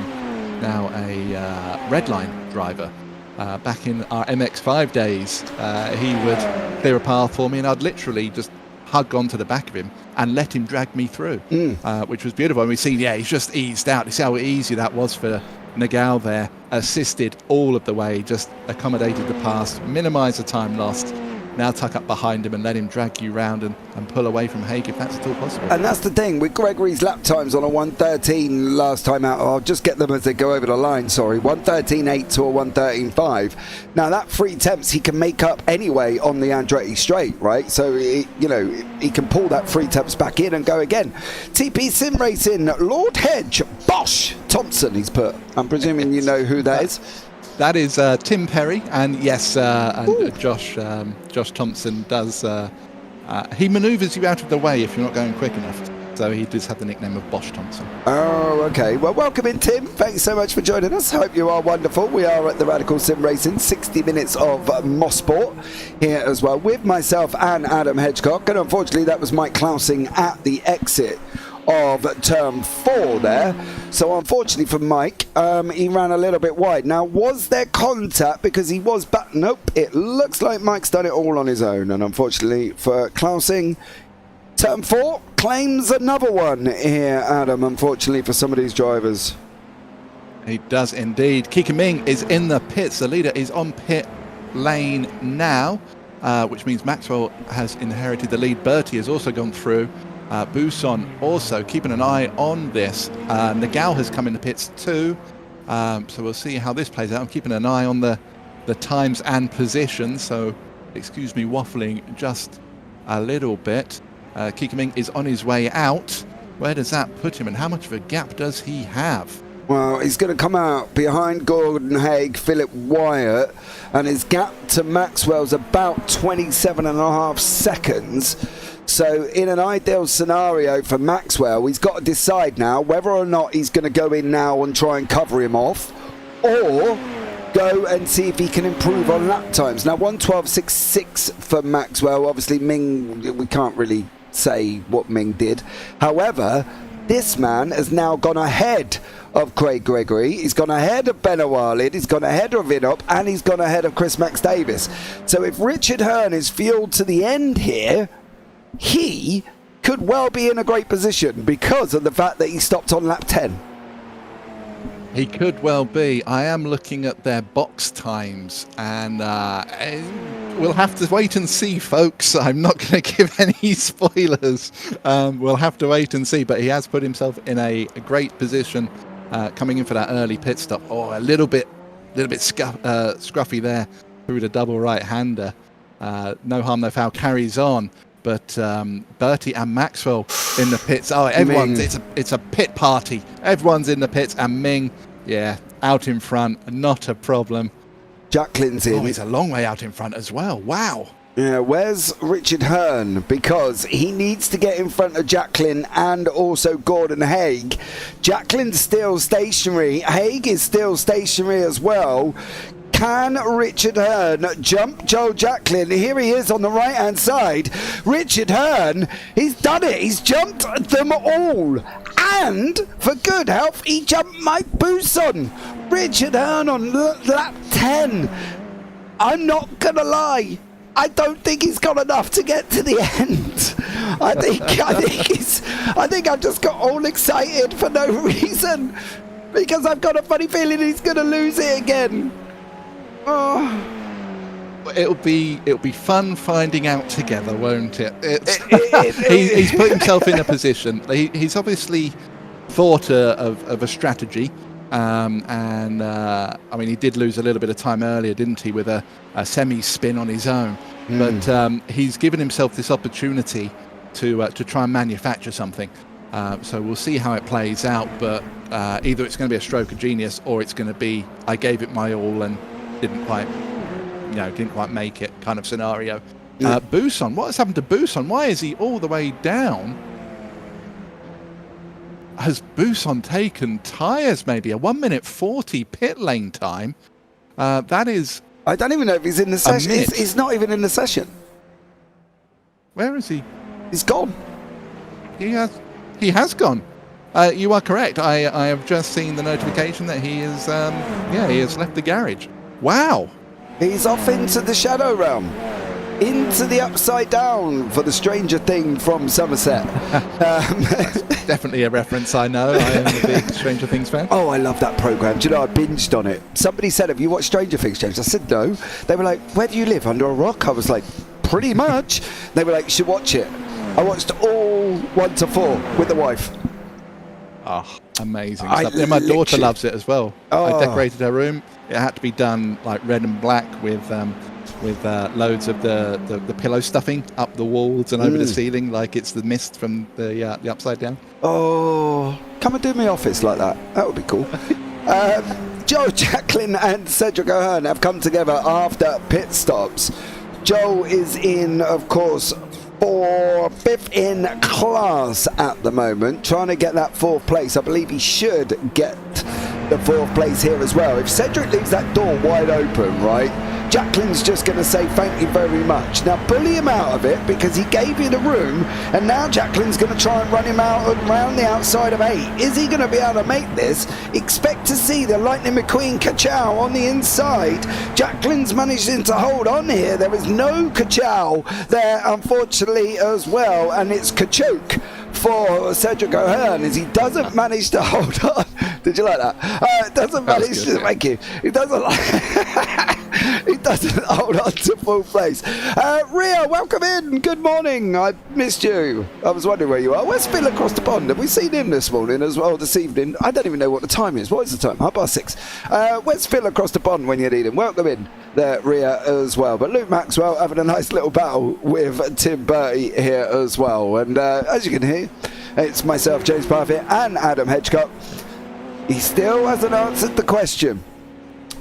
Redline driver. Back in our MX5 days, he would clear a path for me, and I'd literally just hug onto the back of him and let him drag me through, which was beautiful. And we see, he's just eased out. You see how easy that was for Nagao there. Assisted all of the way, just accommodated the pass, minimised the time lost. Now tuck up behind him and let him drag you round and pull away from Haig if that's at all possible. And that's the thing with Gregory's lap times on a 1:13 last time out. I'll just get them as they go over the line. 1:13.8 to a 1:13.5. Now that 3 tenths he can make up anyway on the Andretti straight, right? So he can pull that 3 tenths back in and go again. TP Simracing, Lord Hedge, Bosch Thompson. He's put. I'm presuming you know who that is. That is Tim Perry, and yes, and Josh Thompson does. He manoeuvres you out of the way if you're not going quick enough. So he does have the nickname of Bosch Thompson. Oh, okay. Well, welcome in, Tim. Thanks so much for joining us. Hope you are wonderful. We are at the Radical Sim Racing, 60 minutes of Mosport here as well, with myself and Adam Hedgecock. And unfortunately, that was Mike Klausing at the exit of turn 4 there. So unfortunately for Mike, he ran a little bit wide. Now, was there contact? Because he was, but nope, it looks like Mike's done it all on his own. And unfortunately for Klausing, turn 4 claims another one here, Adam, unfortunately for some of these drivers. He does indeed. Kika Ming is in the pits. The leader is on pit lane now, which means Maxwell has inherited the lead. Bertie has also gone through. Buson also keeping an eye on this. Nagao has come in the pits too, so we'll see how this plays out. I'm keeping an eye on the times and positions, so excuse me waffling just a little bit. Kika is on his way out. Where does that put him, and how much of a gap does he have? Well, he's going to come out behind Gordon Haig, Philip Wyatt, and his gap to Maxwell's about 27.5 seconds. So in an ideal scenario for Maxwell, he's got to decide now whether or not he's going to go in now and try and cover him off, or go and see if he can improve on lap times. Now 1:12.66 for Maxwell. Obviously Ming, we can't really say what Ming did. However, this man has now gone ahead of Craig Gregory. He's gone ahead of Ben O'Walid. He's gone ahead of Vinop, and he's gone ahead of Chris Max Davis. So if Richard Hearn is fueled to the end here, he could well be in a great position because of the fact that he stopped on lap 10. He could well be. I am looking at their box times, and we'll have to wait and see, folks. I'm not going to give any spoilers. We'll have to wait and see. But he has put himself in a great position coming in for that early pit stop. Oh, a little bit scruffy there through the double right-hander. No harm, no foul. Carries on. But Bertie and Maxwell in the pits. Oh, everyone's it's a pit party. Everyone's in the pits, and Ming, yeah, out in front, not a problem. Jacqueline's in. Oh, he's a long way out in front as well. Wow. Yeah, where's Richard Hearn? Because he needs to get in front of Jacqueline and also Gordon Haig. Jacqueline's still stationary. Haig is still stationary as well. Can Richard Hearn jump Joel Jacqueline? Here he is on the right-hand side. Richard Hearn, he's done it. He's jumped them all. And, for good health, he jumped Mike Bousson. Richard Hearn on lap 10. I'm not going to lie. I don't think he's got enough to get to the end. I think I've just got all excited for no reason. Because I've got a funny feeling he's going to lose it again. Oh. It'll be fun finding out together, won't it? He's put himself in a position. He's obviously thought of a strategy, and I mean, he did lose a little bit of time earlier, didn't he, with a semi-spin on his own? But he's given himself this opportunity to try and manufacture something. So we'll see how it plays out. But either it's going to be a stroke of genius, or it's going to be I gave it my all and didn't quite make it kind of scenario. Bousson, what has happened to Bousson? Why is he all the way down? Has Bousson taken tyres? Maybe a 1:40 pit lane time. That is. I don't even know if he's in the session. He's not even in the session. Where is he? He's gone. He has gone. You are correct. I have just seen the notification that he is. He has left the garage. Wow. He's off into the Shadow Realm. Into the Upside Down for the Stranger Thing from Somerset. Definitely a reference I know. I am a big Stranger Things fan. Oh, I love that programme. Do you know, I binged on it. Somebody said, have you watched Stranger Things, James? I said, no. They were like, where do you live? Under a rock? I was like, pretty much. They were like, you should watch it. I watched all 1 to 4 with the wife. Oh, amazing stuff. Yeah, my daughter loves it as well. I decorated her room. It had to be done like red and black with loads of the pillow stuffing up the walls and over the ceiling, like it's the mist from the Upside Down. Oh, come and do my office like that. That would be cool. Joel Jacqueline and Cedric O'Hearn have come together after pit stops. Joel is in, of course, for 5th in class at the moment, trying to get that 4th place. I believe he should get the 4th place here as well. If Cedric leaves that door wide open, right, Jacqueline's just going to say thank you very much. Now bully him out of it because he gave you the room, and now Jacqueline's going to try and run him out around the outside of 8. Is he going to be able to make this? Expect to see the Lightning McQueen Kachow on the inside. Jacqueline's managing to hold on here. There is no Kachow there, unfortunately, as well, and it's Kachuk for Cedric O'Hearn as he doesn't manage to hold on. Did you like that? Doesn't manage to, thank you. He doesn't he doesn't hold on to full place. Ria, welcome in. Good morning. I missed you. I was wondering where you are. Where's Phil across the pond? Have we seen him this morning as well, this evening? I don't even know what the time is. What is the time? 6:30. Where's Phil across the pond when you need him? Welcome in there, Ria, as well. But Luke Maxwell having a nice little battle with Tim Bertie here as well. And as you can hear, it's myself, James Parfitt, and Adam Hedgecock. He still hasn't answered the question.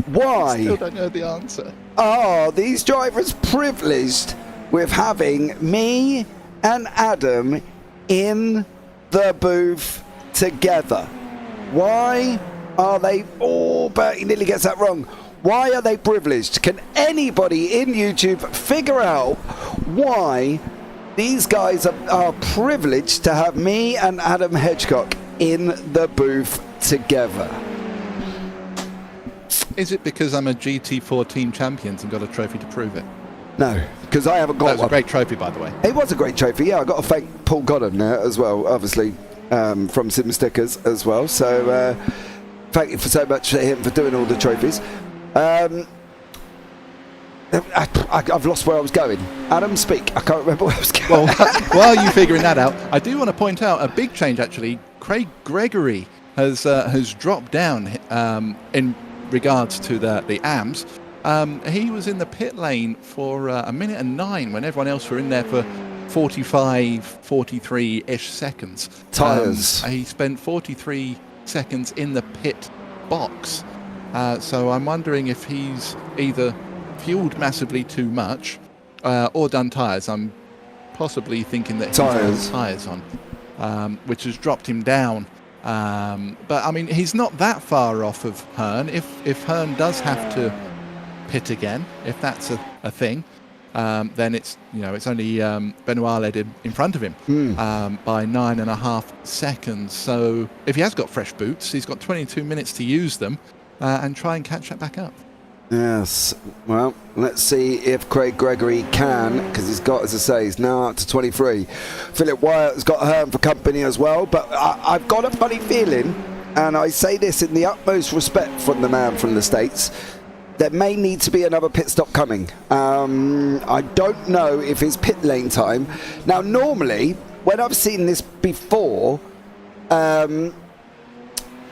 Why? I still don't know the answer. Are these drivers privileged with having me and Adam in the booth together? Why are they... Oh, Bertie nearly gets that wrong. Why are they privileged? Can anybody in YouTube figure out why these guys are privileged to have me and Adam Hedgecock in the booth together? Is it because I'm a GT4 team champion and got a trophy to prove it? No, because I haven't got That was one. a great trophy, by the way. It was a great trophy, yeah. I got to thank Paul Godden there as well, obviously, from Sim Stickers as well. So thank you so much to him for doing all the trophies. I've lost where I was going. Adam, speak. I can't remember where I was going. Well, while you're figuring that out, I do want to point out a big change, actually. Craig Gregory has dropped down in regards to the AMs. He was in the pit lane for a minute and 9 when everyone else were in there for 45, 43-ish seconds. Tyres. He spent 43 seconds in the pit box. So I'm wondering if he's either fueled massively too much or done tyres. I'm possibly thinking that he's got tyres on, which has dropped him down. But I mean, he's not that far off of Hearn. If Hearn does have to pit again, if that's a thing, then it's only Benoit led in front of him by 9.5 seconds. So if he has got fresh boots, he's got 22 minutes to use them and try and catch that back up. Yes, well, let's see if Craig Gregory can, because he's got, as I say, he's now up to 23. Philip Wyatt has got Hearn for company as well, but I've got a funny feeling, and I say this in the utmost respect from the man from the States, there may need to be another pit stop coming. I don't know if it's pit lane time. Now, normally, when I've seen this before,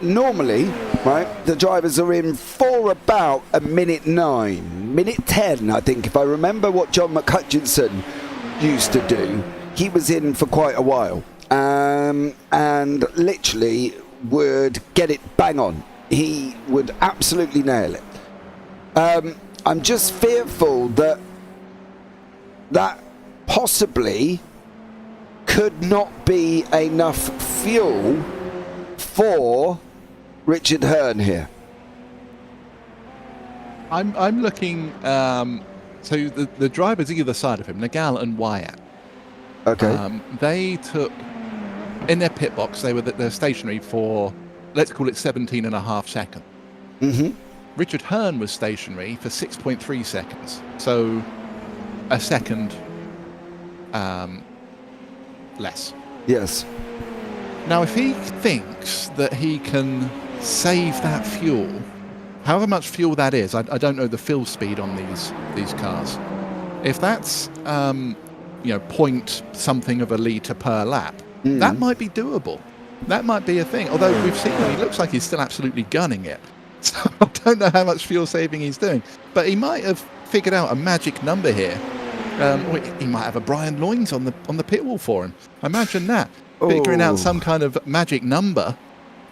normally, right, the drivers are in for about a minute 9, minute 10, I think, if I remember what John McHutchinson used to do. He was in for quite a while, and literally would get it bang on. He would absolutely nail it. I'm just fearful that possibly could not be enough fuel for Richard Hearn here. I'm looking. So the drivers either side of him, Nagal and Wyatt. Okay. They took in their pit box. They're stationary for, let's call it 17.5 seconds. Mm-hmm. Richard Hearn was stationary for 6.3 seconds. So a second less. Yes. Now, if he thinks that he can save that fuel, however much fuel that is, I don't know the fill speed on these cars. If that's point something of a litre per lap, that might be doable. That might be a thing. Although we've seen him, he looks like he's still absolutely gunning it. So I don't know how much fuel saving he's doing. But he might have figured out a magic number here. He might have a Brian Loynes on the pit wall for him. Imagine that. Figuring out some kind of magic number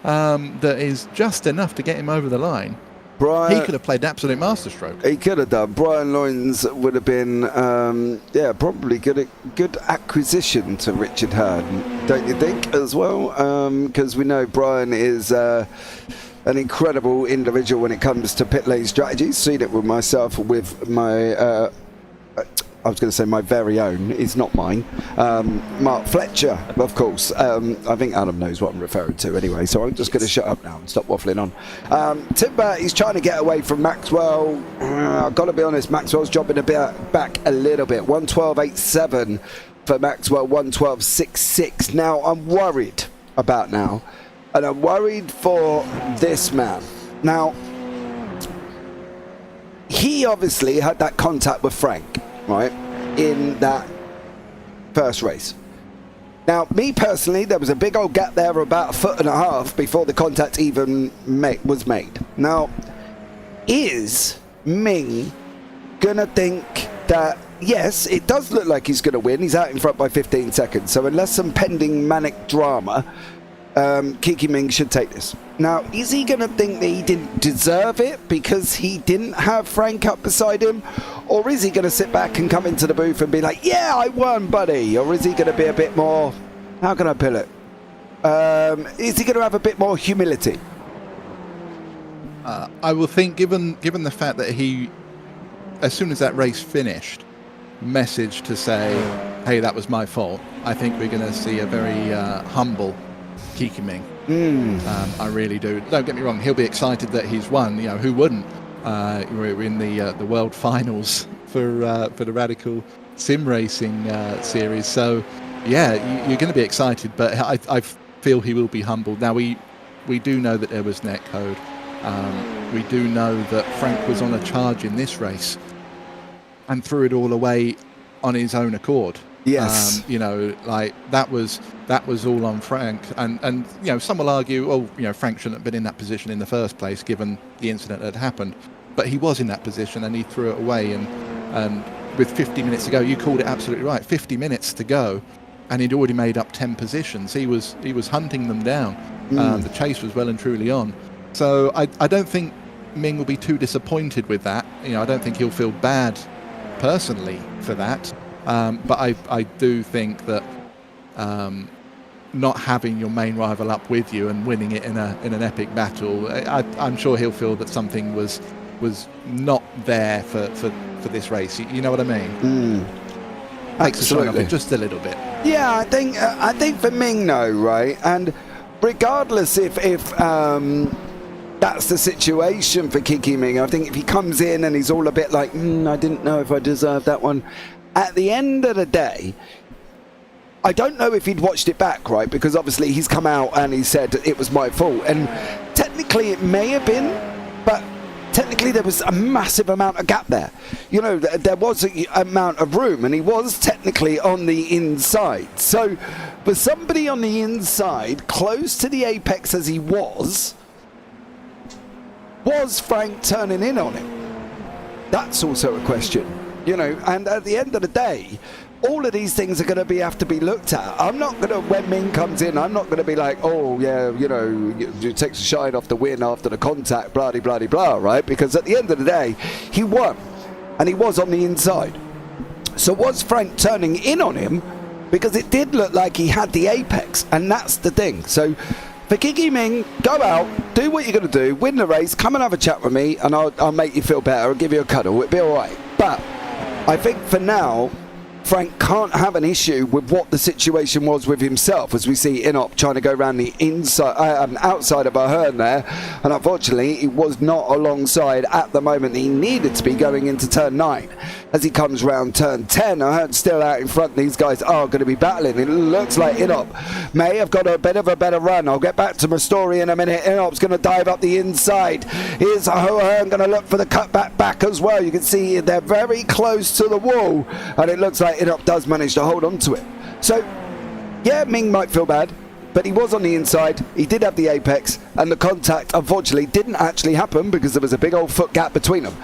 that is just enough to get him over the line. He could have played an absolute masterstroke. He could have done. Brian Loynes would have been, probably good acquisition to Richard Hearn, don't you think, as well? Because we know Brian is an incredible individual when it comes to pit lane strategies. Seen it with myself, with my... I was going to say my very own, it's not mine. Mark Fletcher, of course. I think Adam knows what I'm referring to anyway, so I'm just going to shut up now and stop waffling on. Timber, he's trying to get away from Maxwell. I've got to be honest, Maxwell's dropping a bit back a little bit. 112.87 for Maxwell, 112.66. Now, I'm worried about now, and I'm worried for this man. Now, he obviously had that contact with Frank, right, in that first race. Now, me personally, there was a big old gap there of about 1.5 feet before the contact even was made. Now, is Ming gonna think that, yes, it does look like he's gonna win, he's out in front by 15 seconds, so unless some pending manic drama, Kiki Ming should take this. Now, is he going to think that he didn't deserve it because he didn't have Frank up beside him? Or is he going to sit back and come into the booth and be like, yeah, I won, buddy? Or is he going to be a bit more, how can I put it? Is he going to have a bit more humility? I will think, given the fact that he, as soon as that race finished, messaged to say, hey, that was my fault, I think we're going to see a very humble Kiki-Ming. I really do. Don't get me wrong, he'll be excited that he's won. You know, who wouldn't? We're in the world finals for the Radical Sim Racing series. So, yeah, you're going to be excited, but I feel he will be humbled. Now, we do know that there was netcode. We do know that Frank was on a charge in this race and threw it all away on his own accord. Yes. You know, like that was all on Frank, and you know, some will argue, oh, you know, Frank shouldn't have been in that position in the first place given the incident that had happened, but he was in that position and he threw it away, and with 50 minutes to go, you called it absolutely right, 50 minutes to go, and he'd already made up 10 positions. He was hunting them down. The chase was well and truly on. So I don't think Ming will be too disappointed with that. You know, I don't think he'll feel bad personally for that. But I do think that not having your main rival up with you and winning it in an epic battle, I'm sure he'll feel that something was not there for this race. You know what I mean? Makes a shine of it just a little bit. Yeah, I think for Ming, no, right? And regardless if that's the situation for Kiki-Ming, I think if he comes in and he's all a bit like, I didn't know if I deserved that one. At the end of the day, I don't know if he'd watched it back, right? Because obviously he's come out and he said it was my fault. And technically it may have been, but technically there was a massive amount of gap there. You know, there was an amount of room and he was technically on the inside. So for somebody on the inside, close to the apex as he was Frank turning in on him? That's also a question. You know, and at the end of the day, all of these things are going to have to be looked at. I'm not going to, when Ming comes in, I'm not going to be like, oh, yeah, you know, it takes a shine off the win after the contact, blah, blah, blah, blah, right? Because at the end of the day, he won, and he was on the inside. So was Frank turning in on him? Because it did look like he had the apex, and that's the thing. So for Kiki-Ming, go out, do what you're going to do, win the race, come and have a chat with me, and I'll make you feel better, I'll give you a cuddle, it'll be all right. But I think for now, Frank can't have an issue with what the situation was with himself, as we see Inop trying to go around the inside, outside of Ahern there, and unfortunately he was not alongside at the moment he needed to be going into turn 9. As he comes round turn 10, Ahern's still out in front. These guys are going to be battling. It looks like Inop may have got a bit of a better run. I'll get back to my story in a minute. Inop's going to dive up the inside. Here's Ahern going to look for the cutback back as well. You can see they're very close to the wall, and it looks like Inop does manage to hold on to it. So, yeah, Ming might feel bad, but he was on the inside, he did have the apex, and the contact, unfortunately, didn't actually happen because there was a big old foot gap between them.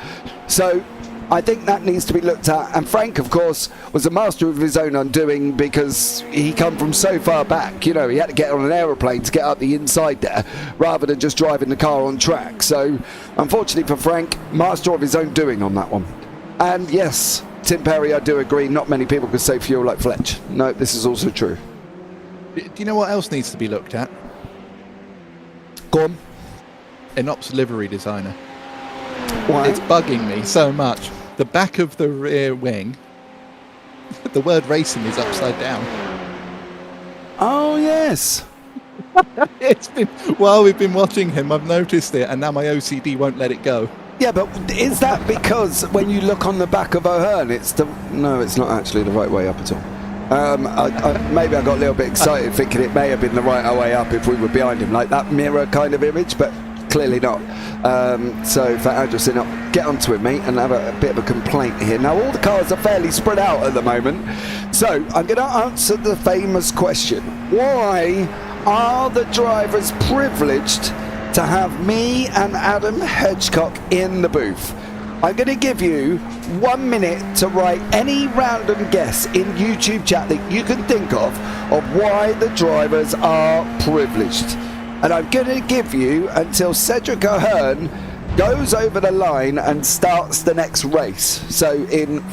So, I think that needs to be looked at, and Frank, of course, was a master of his own undoing because he come from so far back. You know, he had to get on an aeroplane to get up the inside there, rather than just driving the car on track. So, unfortunately for Frank, master of his own doing on that one. And yes, Tim Perry, I do agree, not many people could save fuel like Fletch. No, this is also true. Do you know what else needs to be looked at? Go on. Inop's livery designer. Why? It's bugging me so much. The back of the rear wing, the word racing is upside down. Oh, yes. It's been, while we've been watching him, I've noticed it, and now my OCD won't let it go. Yeah, but is that because when you look on the back of Ahern, it's the... No, it's not actually the right way up at all. Maybe I got a little bit excited thinking it may have been the right way up if we were behind him, like that mirror kind of image, but clearly not. So for Andrew Sinop, get onto it, mate, and have a bit of a complaint here. Now, all the cars are fairly spread out at the moment, so I'm going to answer the famous question. Why are the drivers privileged to have me and Adam Hedgecock in the booth? I'm going to give you 1 minute to write any random guess in YouTube chat that you can think of why the drivers are privileged. And I'm going to give you until Cedric Ahern goes over the line and starts the next race. So in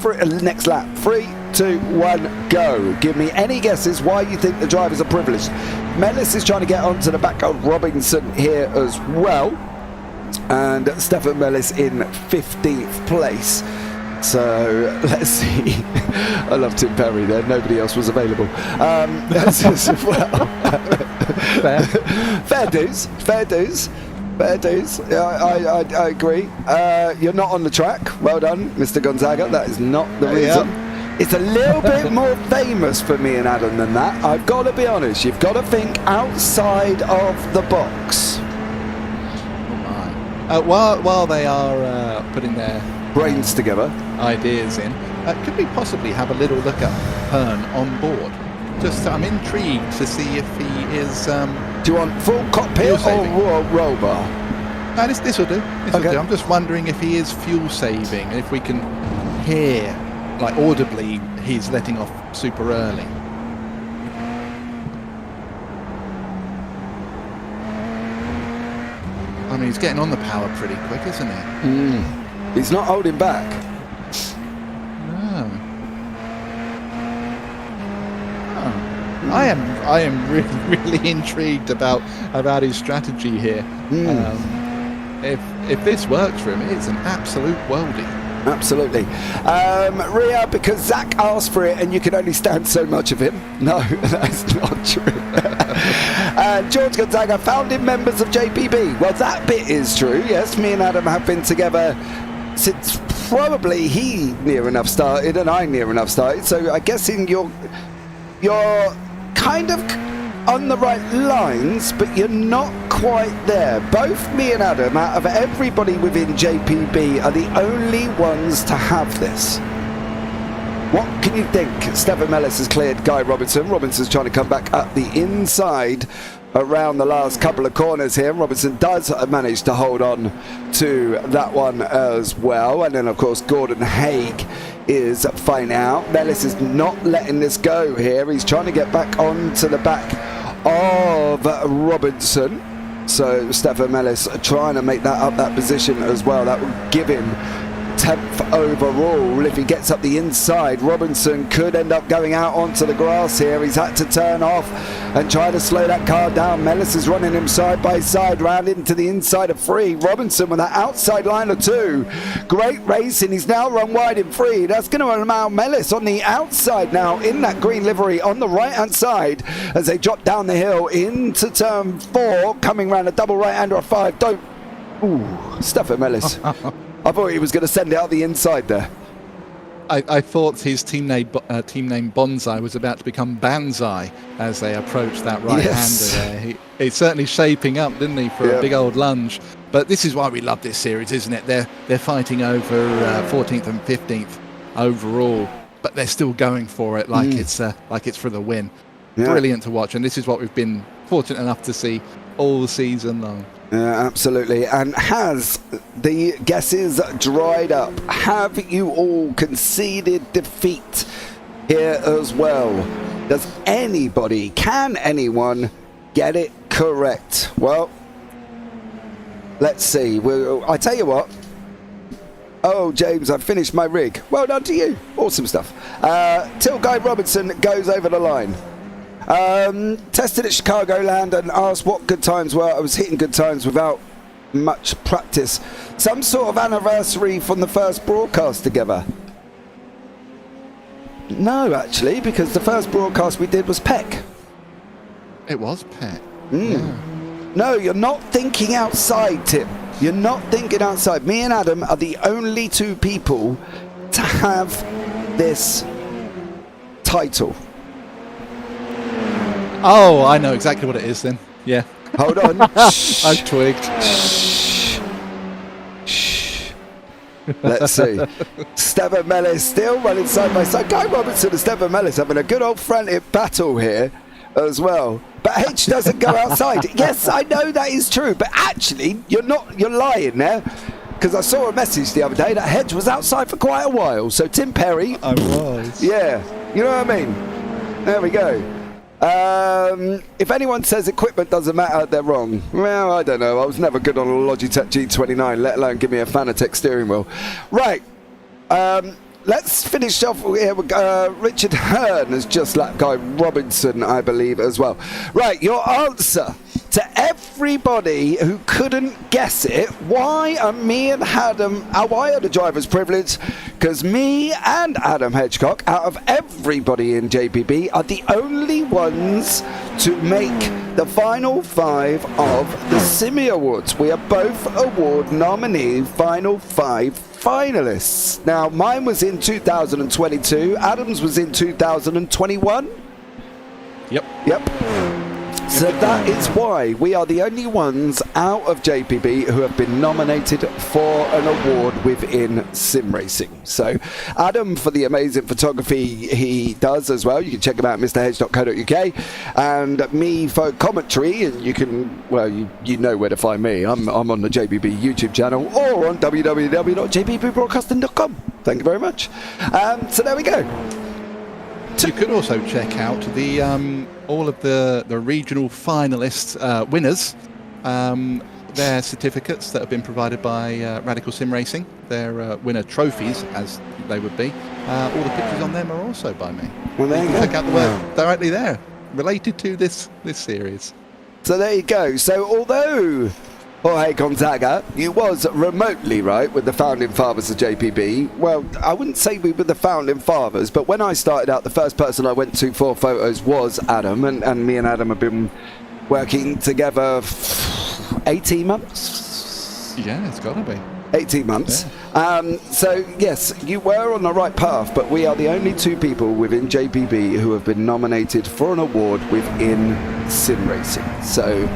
next lap, 3, 2, 1, go. Give me any guesses why you think the drivers are privileged. Mellis is trying to get onto the back of Robinson here as well. and Stefan Mellis in 15th place. So let's see. I love Tim Perry there. Nobody else was available. That's as well. Fair dues. Yeah, I agree. You're not on the track. Well done, Mr. Gonzaga. That is not the reason. It's a little bit more famous for me and Adam than that. I've got to be honest. You've got to think outside of the box. While they are putting their brains together, ideas in, could we possibly have a little look at Hearn on board? Just, I'm intrigued to see if he is. Do you want full cockpit or roll bar? No, this will do. This will do. I'm just wondering if he is fuel saving, and if we can hear, like audibly, he's letting off super early. I mean, he's getting on the power pretty quick, isn't he? He's not holding back. No. Oh. I am really intrigued about his strategy here. If this works for him, it's an absolute worldie. Absolutely. Ria, because Zach asked for it and you can only stand so much of him. No, that's not true. And George Gonzaga, founding members of JPB. Well, that bit is true. Yes, me and Adam have been together since probably he near enough started and I near enough started. So I guess you're kind of on the right lines, but you're not quite there. Both me and Adam, out of everybody within JPB, are the only ones to have this. What can you think? Stefan Mellis has cleared Guy Robinson. Robinson's trying to come back up the inside around the last couple of corners here. Robinson does manage to hold on to that one as well. And then, of course, Gordon Haig is fine out. Mellis is not letting this go here. He's trying to get back onto the back of Robinson. So Stefan Mellis trying to make that up that position as well. That will give him 10th overall. If he gets up the inside, Robinson could end up going out onto the grass here. He's had to turn off and try to slow that car down. Mellis is running him side by side round into the inside of 3. Robinson with that outside line of 2. Great racing. He's now run wide in 3. That's going to allow Mellis on the outside now in that green livery on the right hand side as they drop down the hill into turn 4, coming round a double right hander of 5. Stefan Mellis. I thought he was going to send it out the inside there. I thought his team name Bonsai was about to become Banzai as they approached that right-hander there. He's certainly shaping up, didn't he, for a big old lunge. But this is why we love this series, isn't it? They're fighting over 14th and 15th overall, but they're still going for it like it's for the win. Yeah. Brilliant to watch, and this is what we've been fortunate enough to see all season long. Yeah, absolutely. And has the guesses dried up? Have you all conceded defeat here as well? Can anyone get it correct? Well, let's see. I tell you what. Oh, James, I've finished my rig. Well done to you. Awesome stuff. Till Guy Robinson goes over the line. Tested at Chicagoland and asked what good times were. I was hitting good times without much practice. Some sort of anniversary from the first broadcast together. No, actually, because the first broadcast we did was Peck. It was Peck. Yeah. No, you're not thinking outside, Tim. You're not thinking outside. Me and Adam are the only 2 people to have this title. Oh, I know exactly what it is then. Yeah. Hold on. I've twigged. Shh. Let's see. Stefan Mellis still running side by side. Guy Robinson and Stefan Mellis having a good old frantic battle here as well. But H doesn't go outside. Yes, I know that is true. But actually, you're lying there. Because I saw a message the other day that Hedge was outside for quite a while. So Tim Perry. I was. Yeah. You know what I mean? There we go. If anyone says equipment doesn't matter, they're wrong. Well, I don't know. I was never good on a Logitech G29, let alone give me a Fanatec steering wheel. Right. Let's finish off here. Richard Hearn has just lapped Guy Robinson, I believe, as well. Right. Your answer to everybody who couldn't guess it, why are me and Adam, why are the drivers privileged? Because me and Adam Hedgecock, out of everybody in JPB, are the only ones to make the final 5 of the Simi Awards. We are both award nominee final 5 finalists. Now, mine was in 2022, Adam's was in 2021. Yep. So that is why we are the only ones out of JPB who have been nominated for an award within Simracing. So Adam for the amazing photography he does as well. You can check him out at mrhedge.co.uk, and me for commentary, and you can, well, you know where to find me. I'm on the JPB YouTube channel or on www.jpbroadcasting.com. Thank you very much. So there we go. You could also check out the all of the regional finalists winners, their certificates that have been provided by Radical Sim Racing, their winner trophies as they would be. All the pictures on them are also by me. Well, there you go. Check out the work directly there, related to this series. So there you go. So although Jorge Gonzaga, you was remotely right with the founding fathers of JPB. Well, I wouldn't say we were the founding fathers, but when I started out, the first person I went to for photos was Adam, and me and Adam have been working together 18 months? Yeah, it's got to be. 18 months. Yeah. So yes, you were on the right path, but we are the only 2 people within JPB who have been nominated for an award within Simracing. So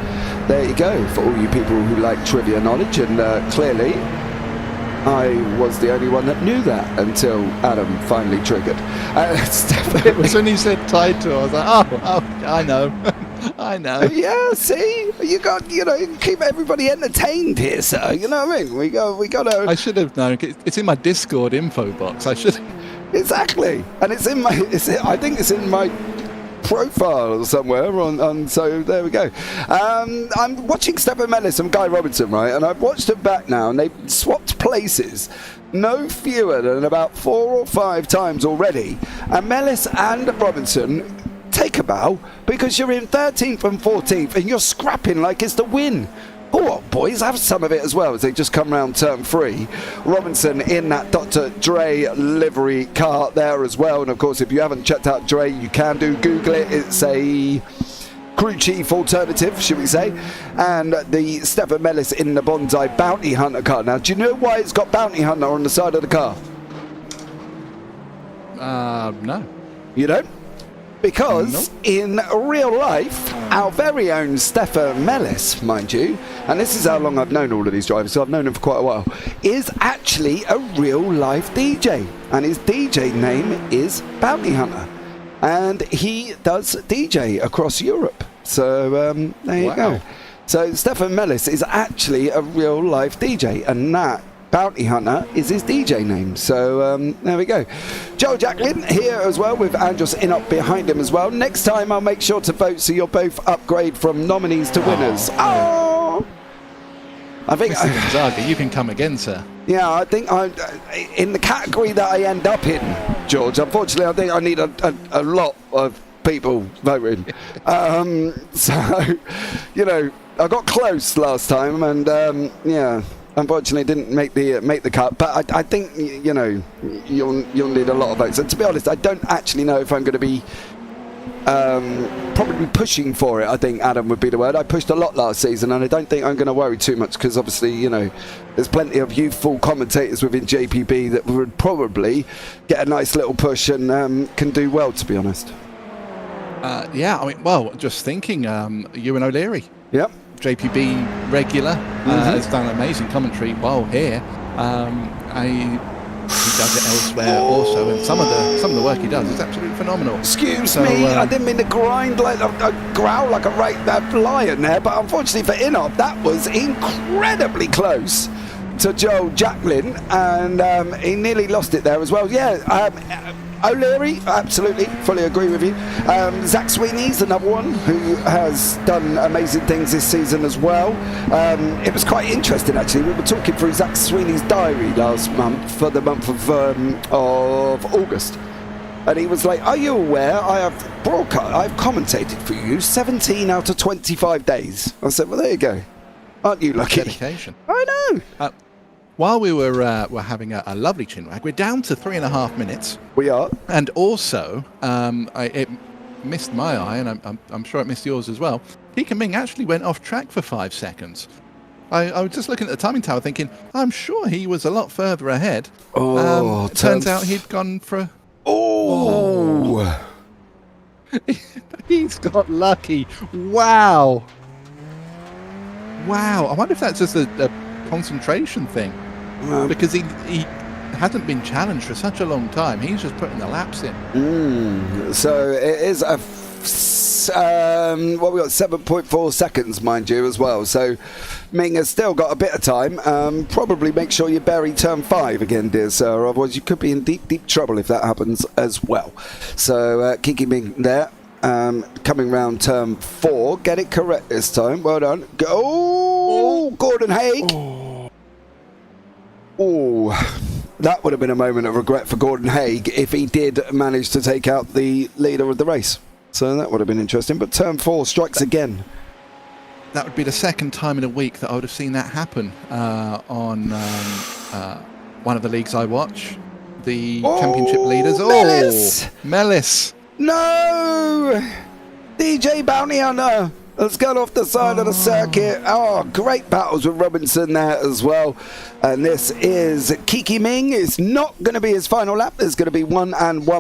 there you go, for all you people who like trivia knowledge, and clearly I was the only one that knew that until Adam finally triggered. It was when he said title, I was like, oh, I know. I know. Yeah, see, you got, keep everybody entertained here, sir. You know what I mean? We got to. I should have known. It's in my Discord info box. I should. Exactly, and it's in my. I think it's in my profile somewhere on. So there we go. I'm watching Stefan Mellis and Guy Robinson, right? And I've watched them back now, and they've swapped places no fewer than about 4 or 5 times already. And Mellis and Robinson take a bow because you're in 13th and 14th and you're scrapping like it's the win. Oh, boys, have some of it as well as they just come round turn 3. Robinson in that Dr. Dre livery car there as well. And of course, if you haven't checked out Dre, you can do. Google it. It's a crew chief alternative, should we say. And the Stefan Mellis in the Bonsai Bounty Hunter car. Now, do you know why it's got Bounty Hunter on the side of the car? No. You don't? Because in real life, our very own Stefan Mellis, mind you, and this is how long I've known all of these drivers, so I've known him for quite a while, is actually a real life DJ. And his DJ name is Bounty Hunter. And he does DJ across Europe. So there you go. So Stefan Mellis is actually a real life DJ, and that Bounty Hunter is his DJ name. So there we go. Joe Jacqueline here as well with Andros Inop behind him as well. Next time I'll make sure to vote so you'll both upgrade from nominees to winners. Oh! I think Mr. Gonzaga, you can come again, sir. Yeah, I think I'm in the category that I end up in, George. Unfortunately, I think I need a lot of people voting. So, I got close last time, and yeah. Unfortunately, didn't make the cut, but I think you'll need a lot of votes. And to be honest, I don't actually know if I'm going to be probably pushing for it. I think Adam would be the word. I pushed a lot last season, and I don't think I'm going to worry too much because obviously, there's plenty of youthful commentators within JPB that would probably get a nice little push and can do well. To be honest. Yeah, I mean, well, just thinking, Ewan O'Leary. Yep. JPB regular, has done amazing commentary while here. He does it elsewhere also, and some of the work he does is absolutely phenomenal. Excuse me, I didn't mean to grind like a growl like a lion there, but unfortunately for Inop, that was incredibly close to Joe Jacqueline, and he nearly lost it there as well. Yeah. O'Leary, absolutely, fully agree with you. Zach Sweeney's another one who has done amazing things this season as well. It was quite interesting actually. We were talking through Zach Sweeney's diary last month for the month of August. And he was like, are you aware I've commentated for you 17 out of 25 days? I said, well, there you go. Aren't you lucky? Dedication. I know. While we were having a lovely chinwag, we're down to 3.5 minutes. We are. And also, it missed my eye, and I'm sure it missed yours as well. Kiki Ming actually went off track for 5 seconds. I was just looking at the timing tower thinking, I'm sure he was a lot further ahead. Oh, turns out he'd gone for... Oh! He's got lucky. Wow. Wow. I wonder if that's just a concentration thing. Because he hasn't been challenged for such a long time. He's just putting the laps in. So it is a... we got 7.4 seconds, mind you, as well. So Ming has still got a bit of time. Probably make sure you bury turn 5 again, dear sir. Otherwise, you could be in deep trouble if that happens as well. So Kiki Ming there, coming round turn 4. Get it correct this time. Well done. Go, Gordon Haig. Oh, that would have been a moment of regret for Gordon Haig if he did manage to take out the leader of the race. So that would have been interesting. But turn 4 strikes again. That would be the second time in a week that I would have seen that happen on one of the leagues I watch. The championship leaders. Mellis! No! DJ Bounty Hunter has gone off the side of the circuit. Oh, great battles with Robinson there as well. And this is Kiki Ming. It's not going to be his final lap. There's going to be one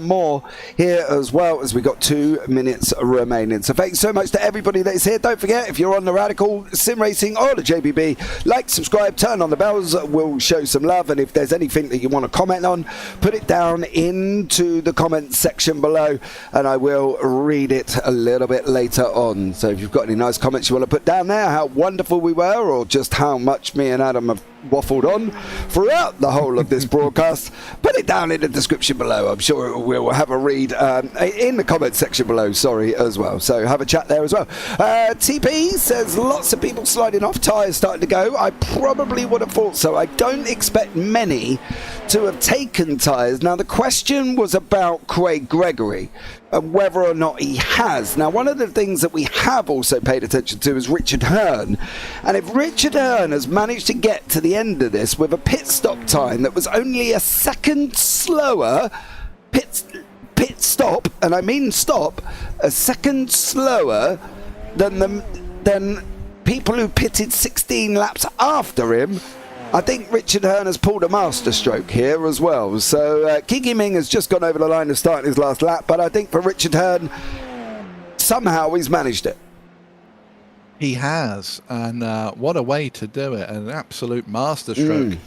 more here as well, as we got 2 minutes remaining. So thanks so much to everybody that's here. Don't forget, if you're on the Radical Sim Racing or the JPB, like, subscribe, turn on the bells. We'll show some love. And if there's anything that you want to comment on, put it down into the comment section below, and I will read it a little bit later on. So if you've got any nice comments you want to put down there, how wonderful we were, or just how much me and Adam have waffled on throughout the whole of this broadcast, put it down in the description below. I'm sure we'll have a read in the comment section below, as well. So have a chat there as well. TP says lots of people sliding off, tyres starting to go. I probably would have thought so. I don't expect many to have taken tyres. Now the question was about Craig Gregory and whether or not he has. Now, one of the things that we have also paid attention to is Richard Hearn. And if Richard Hearn has managed to get to the end of this with a pit stop time that was only a second slower, pit stop, and I mean stop, a second slower than people who pitted 16 laps after him, I think Richard Hearn has pulled a masterstroke here as well. So Kiki Ming has just gone over the line of starting his last lap, but I think for Richard Hearn, somehow he's managed it. He has, and what a way to do it, an absolute masterstroke.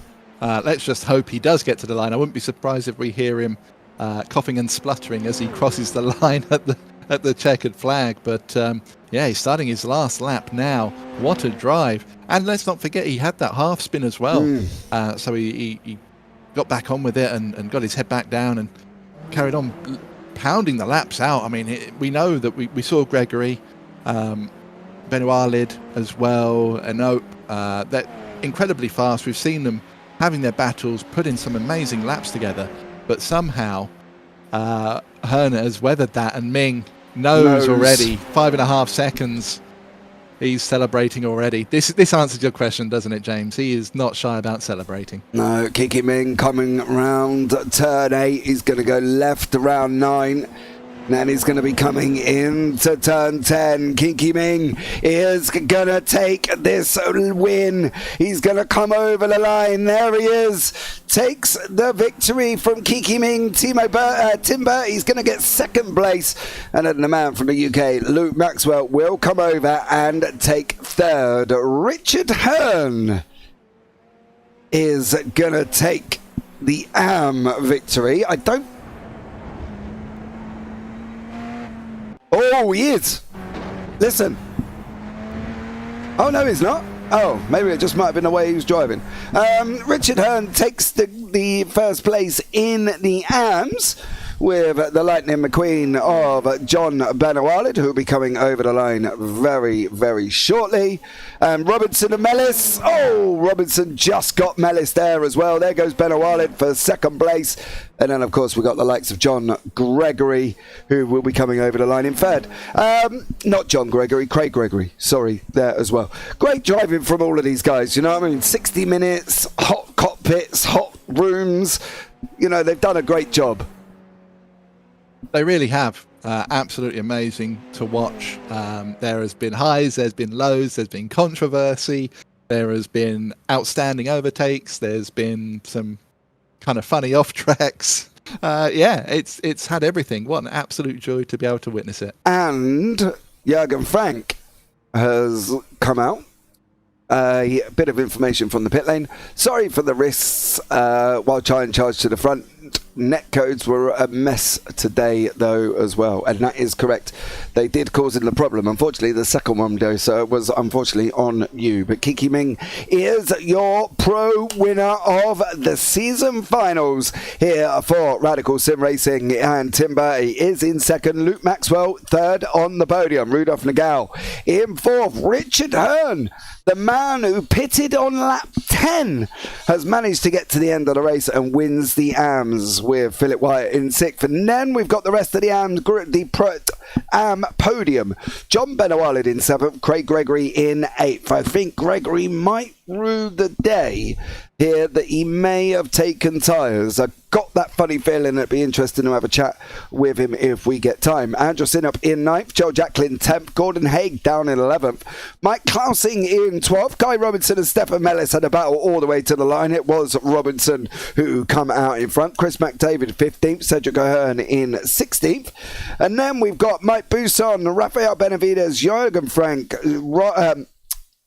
Let's just hope he does get to the line. I wouldn't be surprised if we hear him coughing and spluttering as he crosses the line at the checkered flag. But yeah, he's starting his last lap now. What a drive. And let's not forget, he had that half spin as well. So he got back on with it and got his head back down and carried on pounding the laps out. I mean, we know that we saw Gregory, Benoit as well, and they're incredibly fast. We've seen them having their battles, put in some amazing laps together. But somehow, Hearn has weathered that, and Ming knows already. 5.5 seconds. He's celebrating already. This answers your question, doesn't it, James? He is not shy about celebrating. No, Kiki Ming coming round turn 8. He's going to go left around 9. Then he's going to be coming into turn 10. Kiki Ming is going to take this win. He's going to come over the line. There he is. Takes the victory from Kiki Ming. Timber, he's going to get second place. And then the man from the UK, Luke Maxwell, will come over and take third. Richard Hearn is going to take the victory. Oh, he is. Listen. Oh, no, he's not. Oh, maybe it just might have been the way he was driving. Richard Hearn takes the first place in the AMS with the Lightning McQueen of John Benawalid, who will be coming over the line very, very shortly. And Robinson and Mellis. Oh, Robinson just got Mellis there as well. There goes Benawalid for second place. And then, of course, we've got the likes of John Gregory, who will be coming over the line in third. Not John Gregory, Craig Gregory. Sorry, there as well. Great driving from all of these guys, you know what I mean? 60 minutes, hot cockpits, hot rooms. You know, they've done a great job. They really have. Absolutely amazing to watch. There has been highs, there's been lows, there's been controversy, there has been outstanding overtakes, there's been some kind of funny off tracks. It's had everything. What an absolute joy to be able to witness it. And Jürgen Frank has come out. A bit of information from the pit lane. Sorry for the risks while trying to charge to the front. Net codes were a mess today, though, as well. And that is correct. They did cause him the problem. Unfortunately, the second one, though, so it was unfortunately on you. But Kiki Ming is your pro winner of the season finals here for Radical Sim Racing. And Tim Bertie is in second. Luke Maxwell, third on the podium. Rudolf Nagel in fourth. Richard Hearn, the man who pitted on lap 10, has managed to get to the end of the race and wins the AMS with Philip Wyatt in sixth. And then we've got the rest of the AMS, AM podium. John Benawalid in seventh, Craig Gregory in eighth. I think Gregory might rue the day here that he may have taken tyres. I got that funny feeling it'd be interesting to have a chat with him if we get time. Andrew Sinup in ninth, Joe Jacklin 10th, Gordon Haig down in 11th, Mike Klausing in 12th, Guy Robinson and Stefan Mellis had a battle all the way to the line. It was Robinson who come out in front, Chris McDavid 15th, Cedric Ahern in 16th, and then we've got Mike Busson, Rafael Benavides, Jürgen Frank,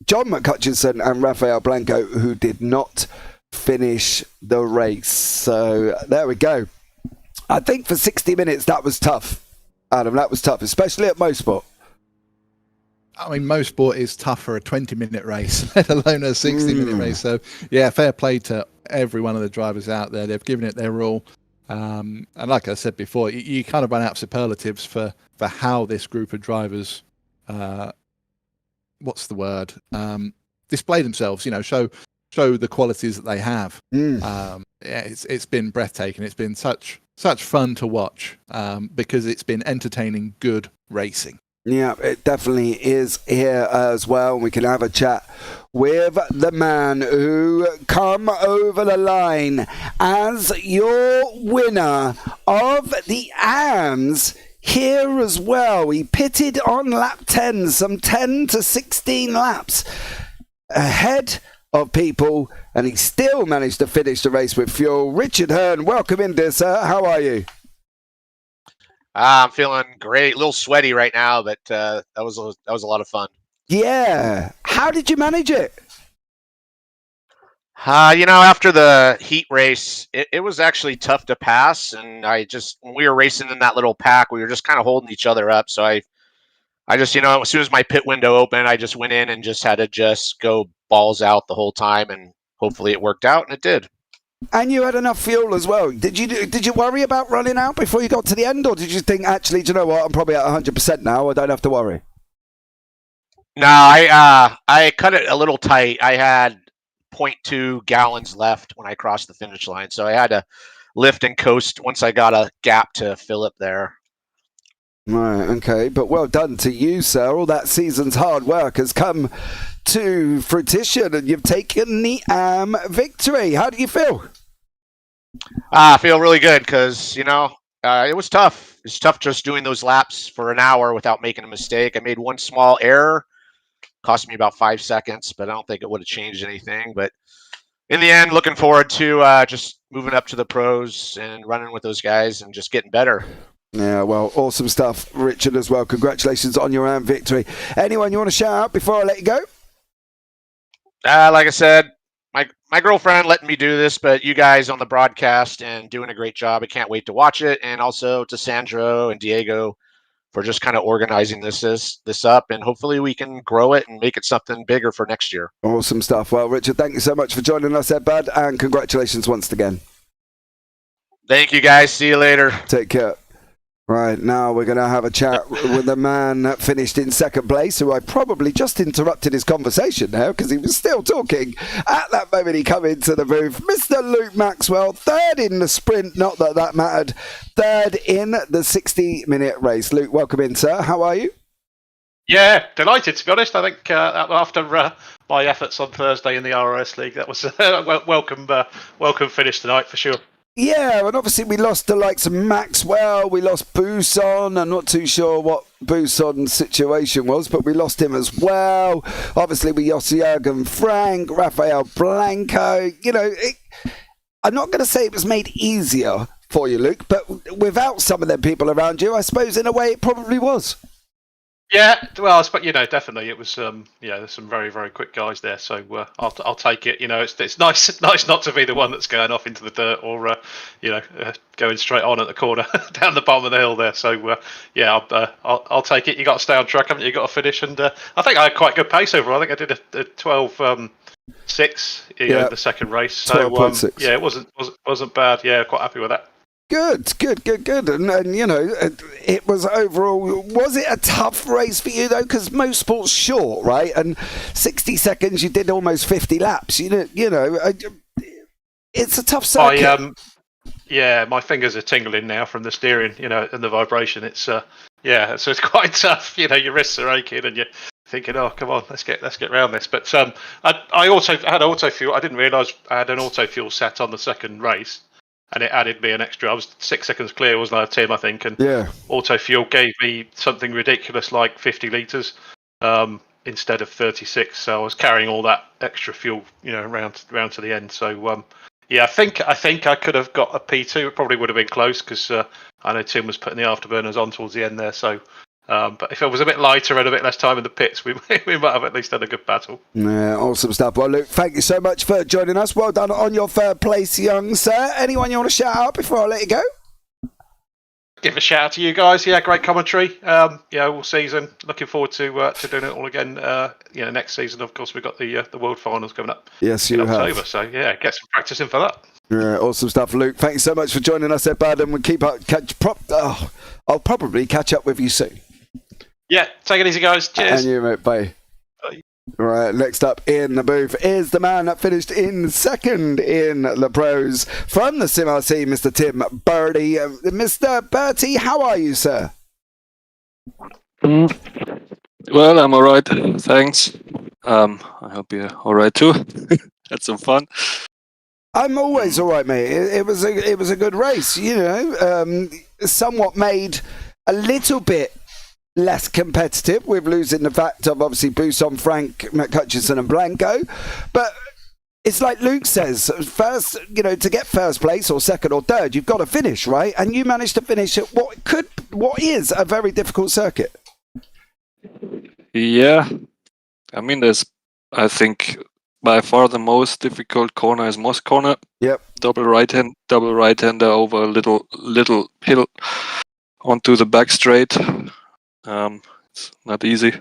John McCutcheon and Rafael Blanco, who did not finish the race. So there we go. I think for 60 minutes that was tough, Adam. That was tough, especially at Mosport. I mean, Mosport is tough for a 20-minute race, let alone a 60-minute race. So, yeah, fair play to every one of the drivers out there. They've given it their all. And like I said before, you kind of run out of superlatives for how this group of drivers display themselves, show the qualities that they have. It's been breathtaking. It's been such fun to watch because it's been entertaining, good racing. Yeah, it definitely is here as well. We can have a chat with the man who come over the line as your winner of the AMS here as well. He pitted on lap 10, some 10 to 16 laps ahead of people, and he still managed to finish the race with fuel. Richard Hearn, welcome in, dear sir. How are you? I'm feeling great. A little sweaty right now, but that was a lot of fun. Yeah. How did you manage it? After the heat race, it was actually tough to pass, and when we were racing in that little pack, we were just kind of holding each other up. So I just, as soon as my pit window opened, I just went in and just had to just go balls out the whole time, and hopefully it worked out, and it did. And you had enough fuel as well. Did you worry about running out before you got to the end, or did you think, actually, do you know what, I'm probably at 100% now, I don't have to worry? No, I cut it a little tight. I had 0.2 gallons left when I crossed the finish line, so I had to lift and coast once I got a gap to fill up there. Right, okay, but well done to you, sir. All that season's hard work has come to fruition, and you've taken the AM victory. How do you feel? I feel really good because, it was tough. It's tough just doing those laps for an hour without making a mistake. I made one small error. Cost me about 5 seconds, but I don't think it would have changed anything. But in the end, looking forward to just moving up to the pros and running with those guys and just getting better. Yeah, well, awesome stuff, Richard, as well. Congratulations on your AM victory. Anyone you want to shout out before I let you go? Like I said, my girlfriend letting me do this, but you guys on the broadcast and doing a great job. I can't wait to watch it. And also to Sandro and Diego for just kind of organizing this up, and hopefully we can grow it and make it something bigger for next year. Awesome stuff. Well, Richard, thank you so much for joining us there, bud, and congratulations once again. Thank you, guys. See you later. Take care. Right, now we're going to have a chat with the man that finished in second place, who I probably just interrupted his conversation now because he was still talking. At that moment, he come into the booth. Mr. Luke Maxwell, third in the sprint, not that that mattered, third in the 60-minute race. Luke, welcome in, sir. How are you? Yeah, delighted, to be honest. I think after my efforts on Thursday in the RS League, that was a welcome finish tonight for sure. Yeah, and obviously we lost the likes of Maxwell, we lost Buson. I'm not too sure what Buson's situation was, but we lost him as well. Obviously we lost Jürgen Frank, Rafael Blanco. You know, I'm not going to say it was made easier for you, Luke, but without some of them people around you, I suppose in a way it probably was. Yeah, well, definitely it was. There's some very, very quick guys there, so I'll take it. It's nice not to be the one that's going off into the dirt or going straight on at the corner down the bottom of the hill there. So I'll take it. You got to stay on track, haven't you? You got to finish, and I think I had quite good pace overall. I think I did a 12.6 in the second race. So 12.6. Yeah, it wasn't bad. Yeah, quite happy with that. Good. And it was overall, was it a tough race for you though? Because Mosport's short, right? And 60 seconds, you did almost 50 laps. It's a tough circuit. My fingers are tingling now from the steering, and the vibration. It's so it's quite tough. Your wrists are aching and you're thinking, oh, come on, let's get around this. But I also had auto fuel. I didn't realise I had an auto fuel set on the second race. And it added me an extra. I was 6 seconds clear, wasn't I, Tim? I think, and auto fuel gave me something ridiculous like 50 litres instead of 36. So I was carrying all that extra fuel, around to the end. So I think I could have got a P2. It probably would have been close because I know Tim was putting the afterburners on towards the end there. So. But if it was a bit lighter and a bit less time in the pits, we might have at least had a good battle. Yeah, awesome stuff. Well, Luke, thank you so much for joining us. Well done on your third place, young sir. Anyone you want to shout out before I let you go? Give a shout out to you guys. Yeah, great commentary. All season. Looking forward to doing it all again. Next season, of course, we've got the World Finals coming up. Yes, you in have. October. So yeah, get some practice in for that. Yeah, awesome stuff, Luke. Thank you so much for joining us there, bud. And we'll keep up. I'll probably catch up with you soon. Yeah, take it easy, guys. Cheers. And you, mate. Bye. Right, next up in the booth is the man that finished in second in the pros from the Simracing, Mr. Tim Birdie. Mr. Bertie, how are you, sir? Well, I'm all right. Thanks. I hope you're all right too. Had some fun. I'm always all right, mate. It was a good race, somewhat made a little bit less competitive with losing the fact of obviously Buson, Frank, McCutcheon and Blanco. But it's like Luke says, first, to get first place or second or third, you've got to finish, right? And you managed to finish at what is a very difficult circuit. Yeah. I mean, I think by far the most difficult corner is Moss corner. Yep. Double right-hander over a little hill onto the back straight. It's not easy.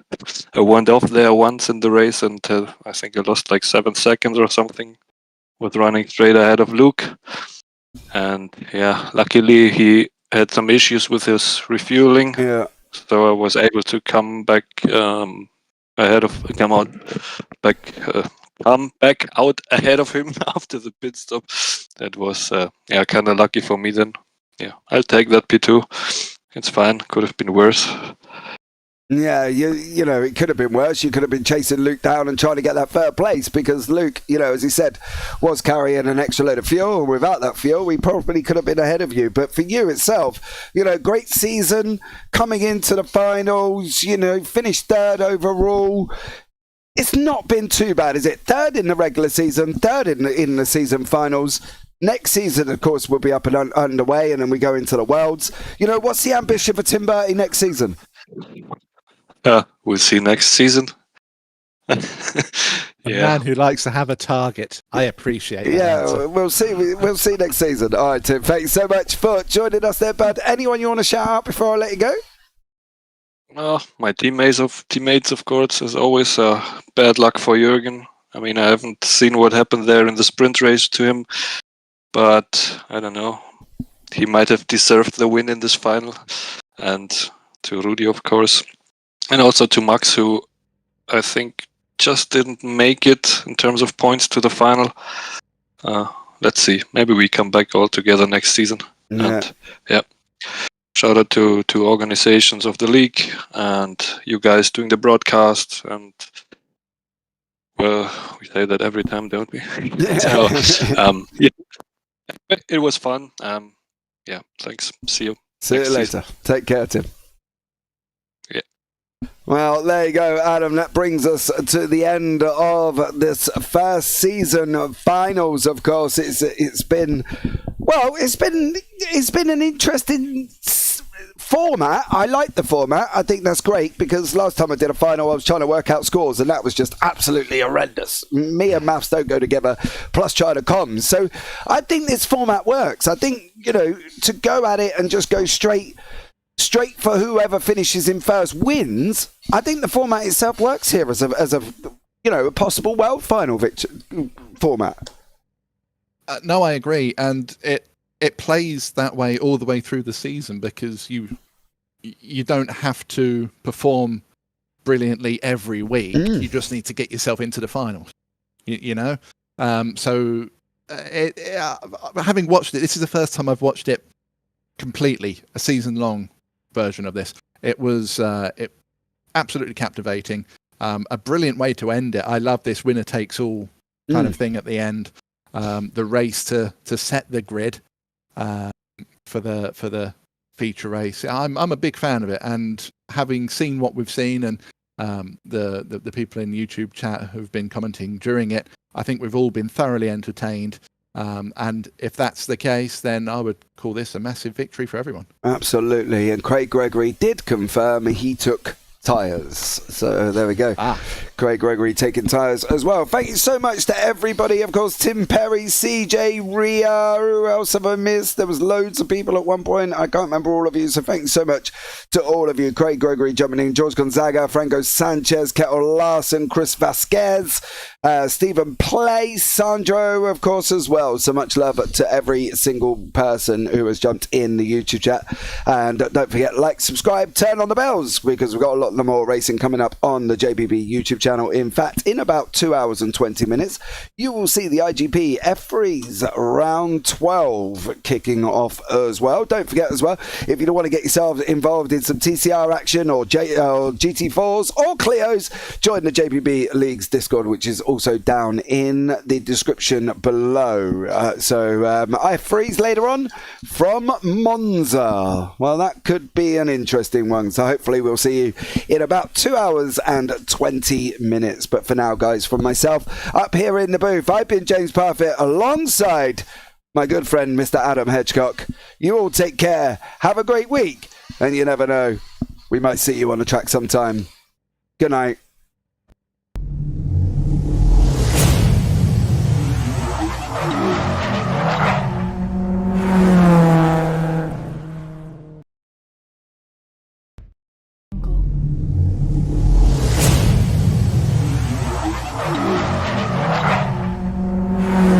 I went off there once in the race and I think I lost like 7 seconds or something with running straight ahead of Luke. And yeah, luckily he had some issues with his refueling. Yeah. So I was able to come back come back out ahead of him after the pit stop. That was kind of lucky for me then. Yeah, I'll take that P2. It's fine. Could have been worse. Yeah, it could have been worse. You could have been chasing Luke down and trying to get that third place because Luke, as he said, was carrying an extra load of fuel. And without that fuel, we probably could have been ahead of you. But for you itself, great season, coming into the finals, finished third overall. It's not been too bad, is it? Third in the regular season, third in the season finals. Next season, of course, will be up and underway, and then we go into the Worlds. What's the ambition for Tim Bertie next season? We'll see next season. A man who likes to have a target. I appreciate that. Yeah, answer. we'll see next season. All right, Tim, thanks so much for joining us there, bud. Anyone you want to shout out before I let you go? My teammates, of course, as always. Bad luck for Jürgen. I mean, I haven't seen what happened there in the sprint race to him, but I don't know. he might have deserved the win in this final. And to Rudy, of course. And also to Max, who I think just didn't make it in terms of points to the final. Let's see. Maybe we come back all together next season. Yeah. And shout out to organizations of the league and you guys doing the broadcast. And well, we say that every time, don't we? So, but it was fun. Thanks. See you. See you later. Season. Take care, Tim. Yeah. Well, there you go, Adam. That brings us to the end of this first season of finals. Of course, it's been an interesting format. I like the format. I think that's great because last time I did a final, I was trying to work out scores, and that was just absolutely horrendous. Me and maths don't go together, plus trying to comms. So I think this format works. I think, to go at it and just go straight for whoever finishes in first wins. I think the format itself works here as a possible world final format. No, I agree, and it plays that way all the way through the season because you don't have to perform brilliantly every week. You just need to get yourself into the finals. So having watched it, this is the first time I've watched it completely, a season-long version of this. It was absolutely captivating. A brilliant way to end it. I love this winner takes all kind of thing at the end. The race to set the grid for the feature race. I'm a big fan of it, and having seen what we've seen and the people in YouTube chat who've been commenting during it, I think we've all been thoroughly entertained. And if that's the case, then I would call this a massive victory for everyone. Absolutely. And Craig Gregory did confirm he took tyres. So there we go. Craig Gregory taking tyres as well. Thank you so much to everybody. Of course, Tim Perry, CJ, Ria, who else have I missed? There was loads of people at one point. I can't remember all of you. So thank you so much to all of you. Craig Gregory jumping in, George Gonzaga, Franco Sanchez, Kettle Larson, Chris Vasquez, Stephen Play, Sandro, of course, as well. So much love to every single person who has jumped in the YouTube chat. And don't forget, like, subscribe, turn on the bells, because we've got a lot more racing coming up on the JPB YouTube channel. In fact, in about 2 hours and 20 minutes, you will see the IGP F3's round 12 kicking off as well. Don't forget as well, if you don't want to get yourselves involved in some TCR action or GT4s or Clios, join the JPB League's Discord, which is also down in the description below. So F3's later on from Monza. Well, that could be an interesting one. So hopefully we'll see you in about 2 hours and 20 minutes. But for now, guys, from myself up here in the booth, I've been James Parfitt alongside my good friend, Mr. Adam Hedgecock. You all take care. Have a great week. And you never know, we might see you on the track sometime. Good night.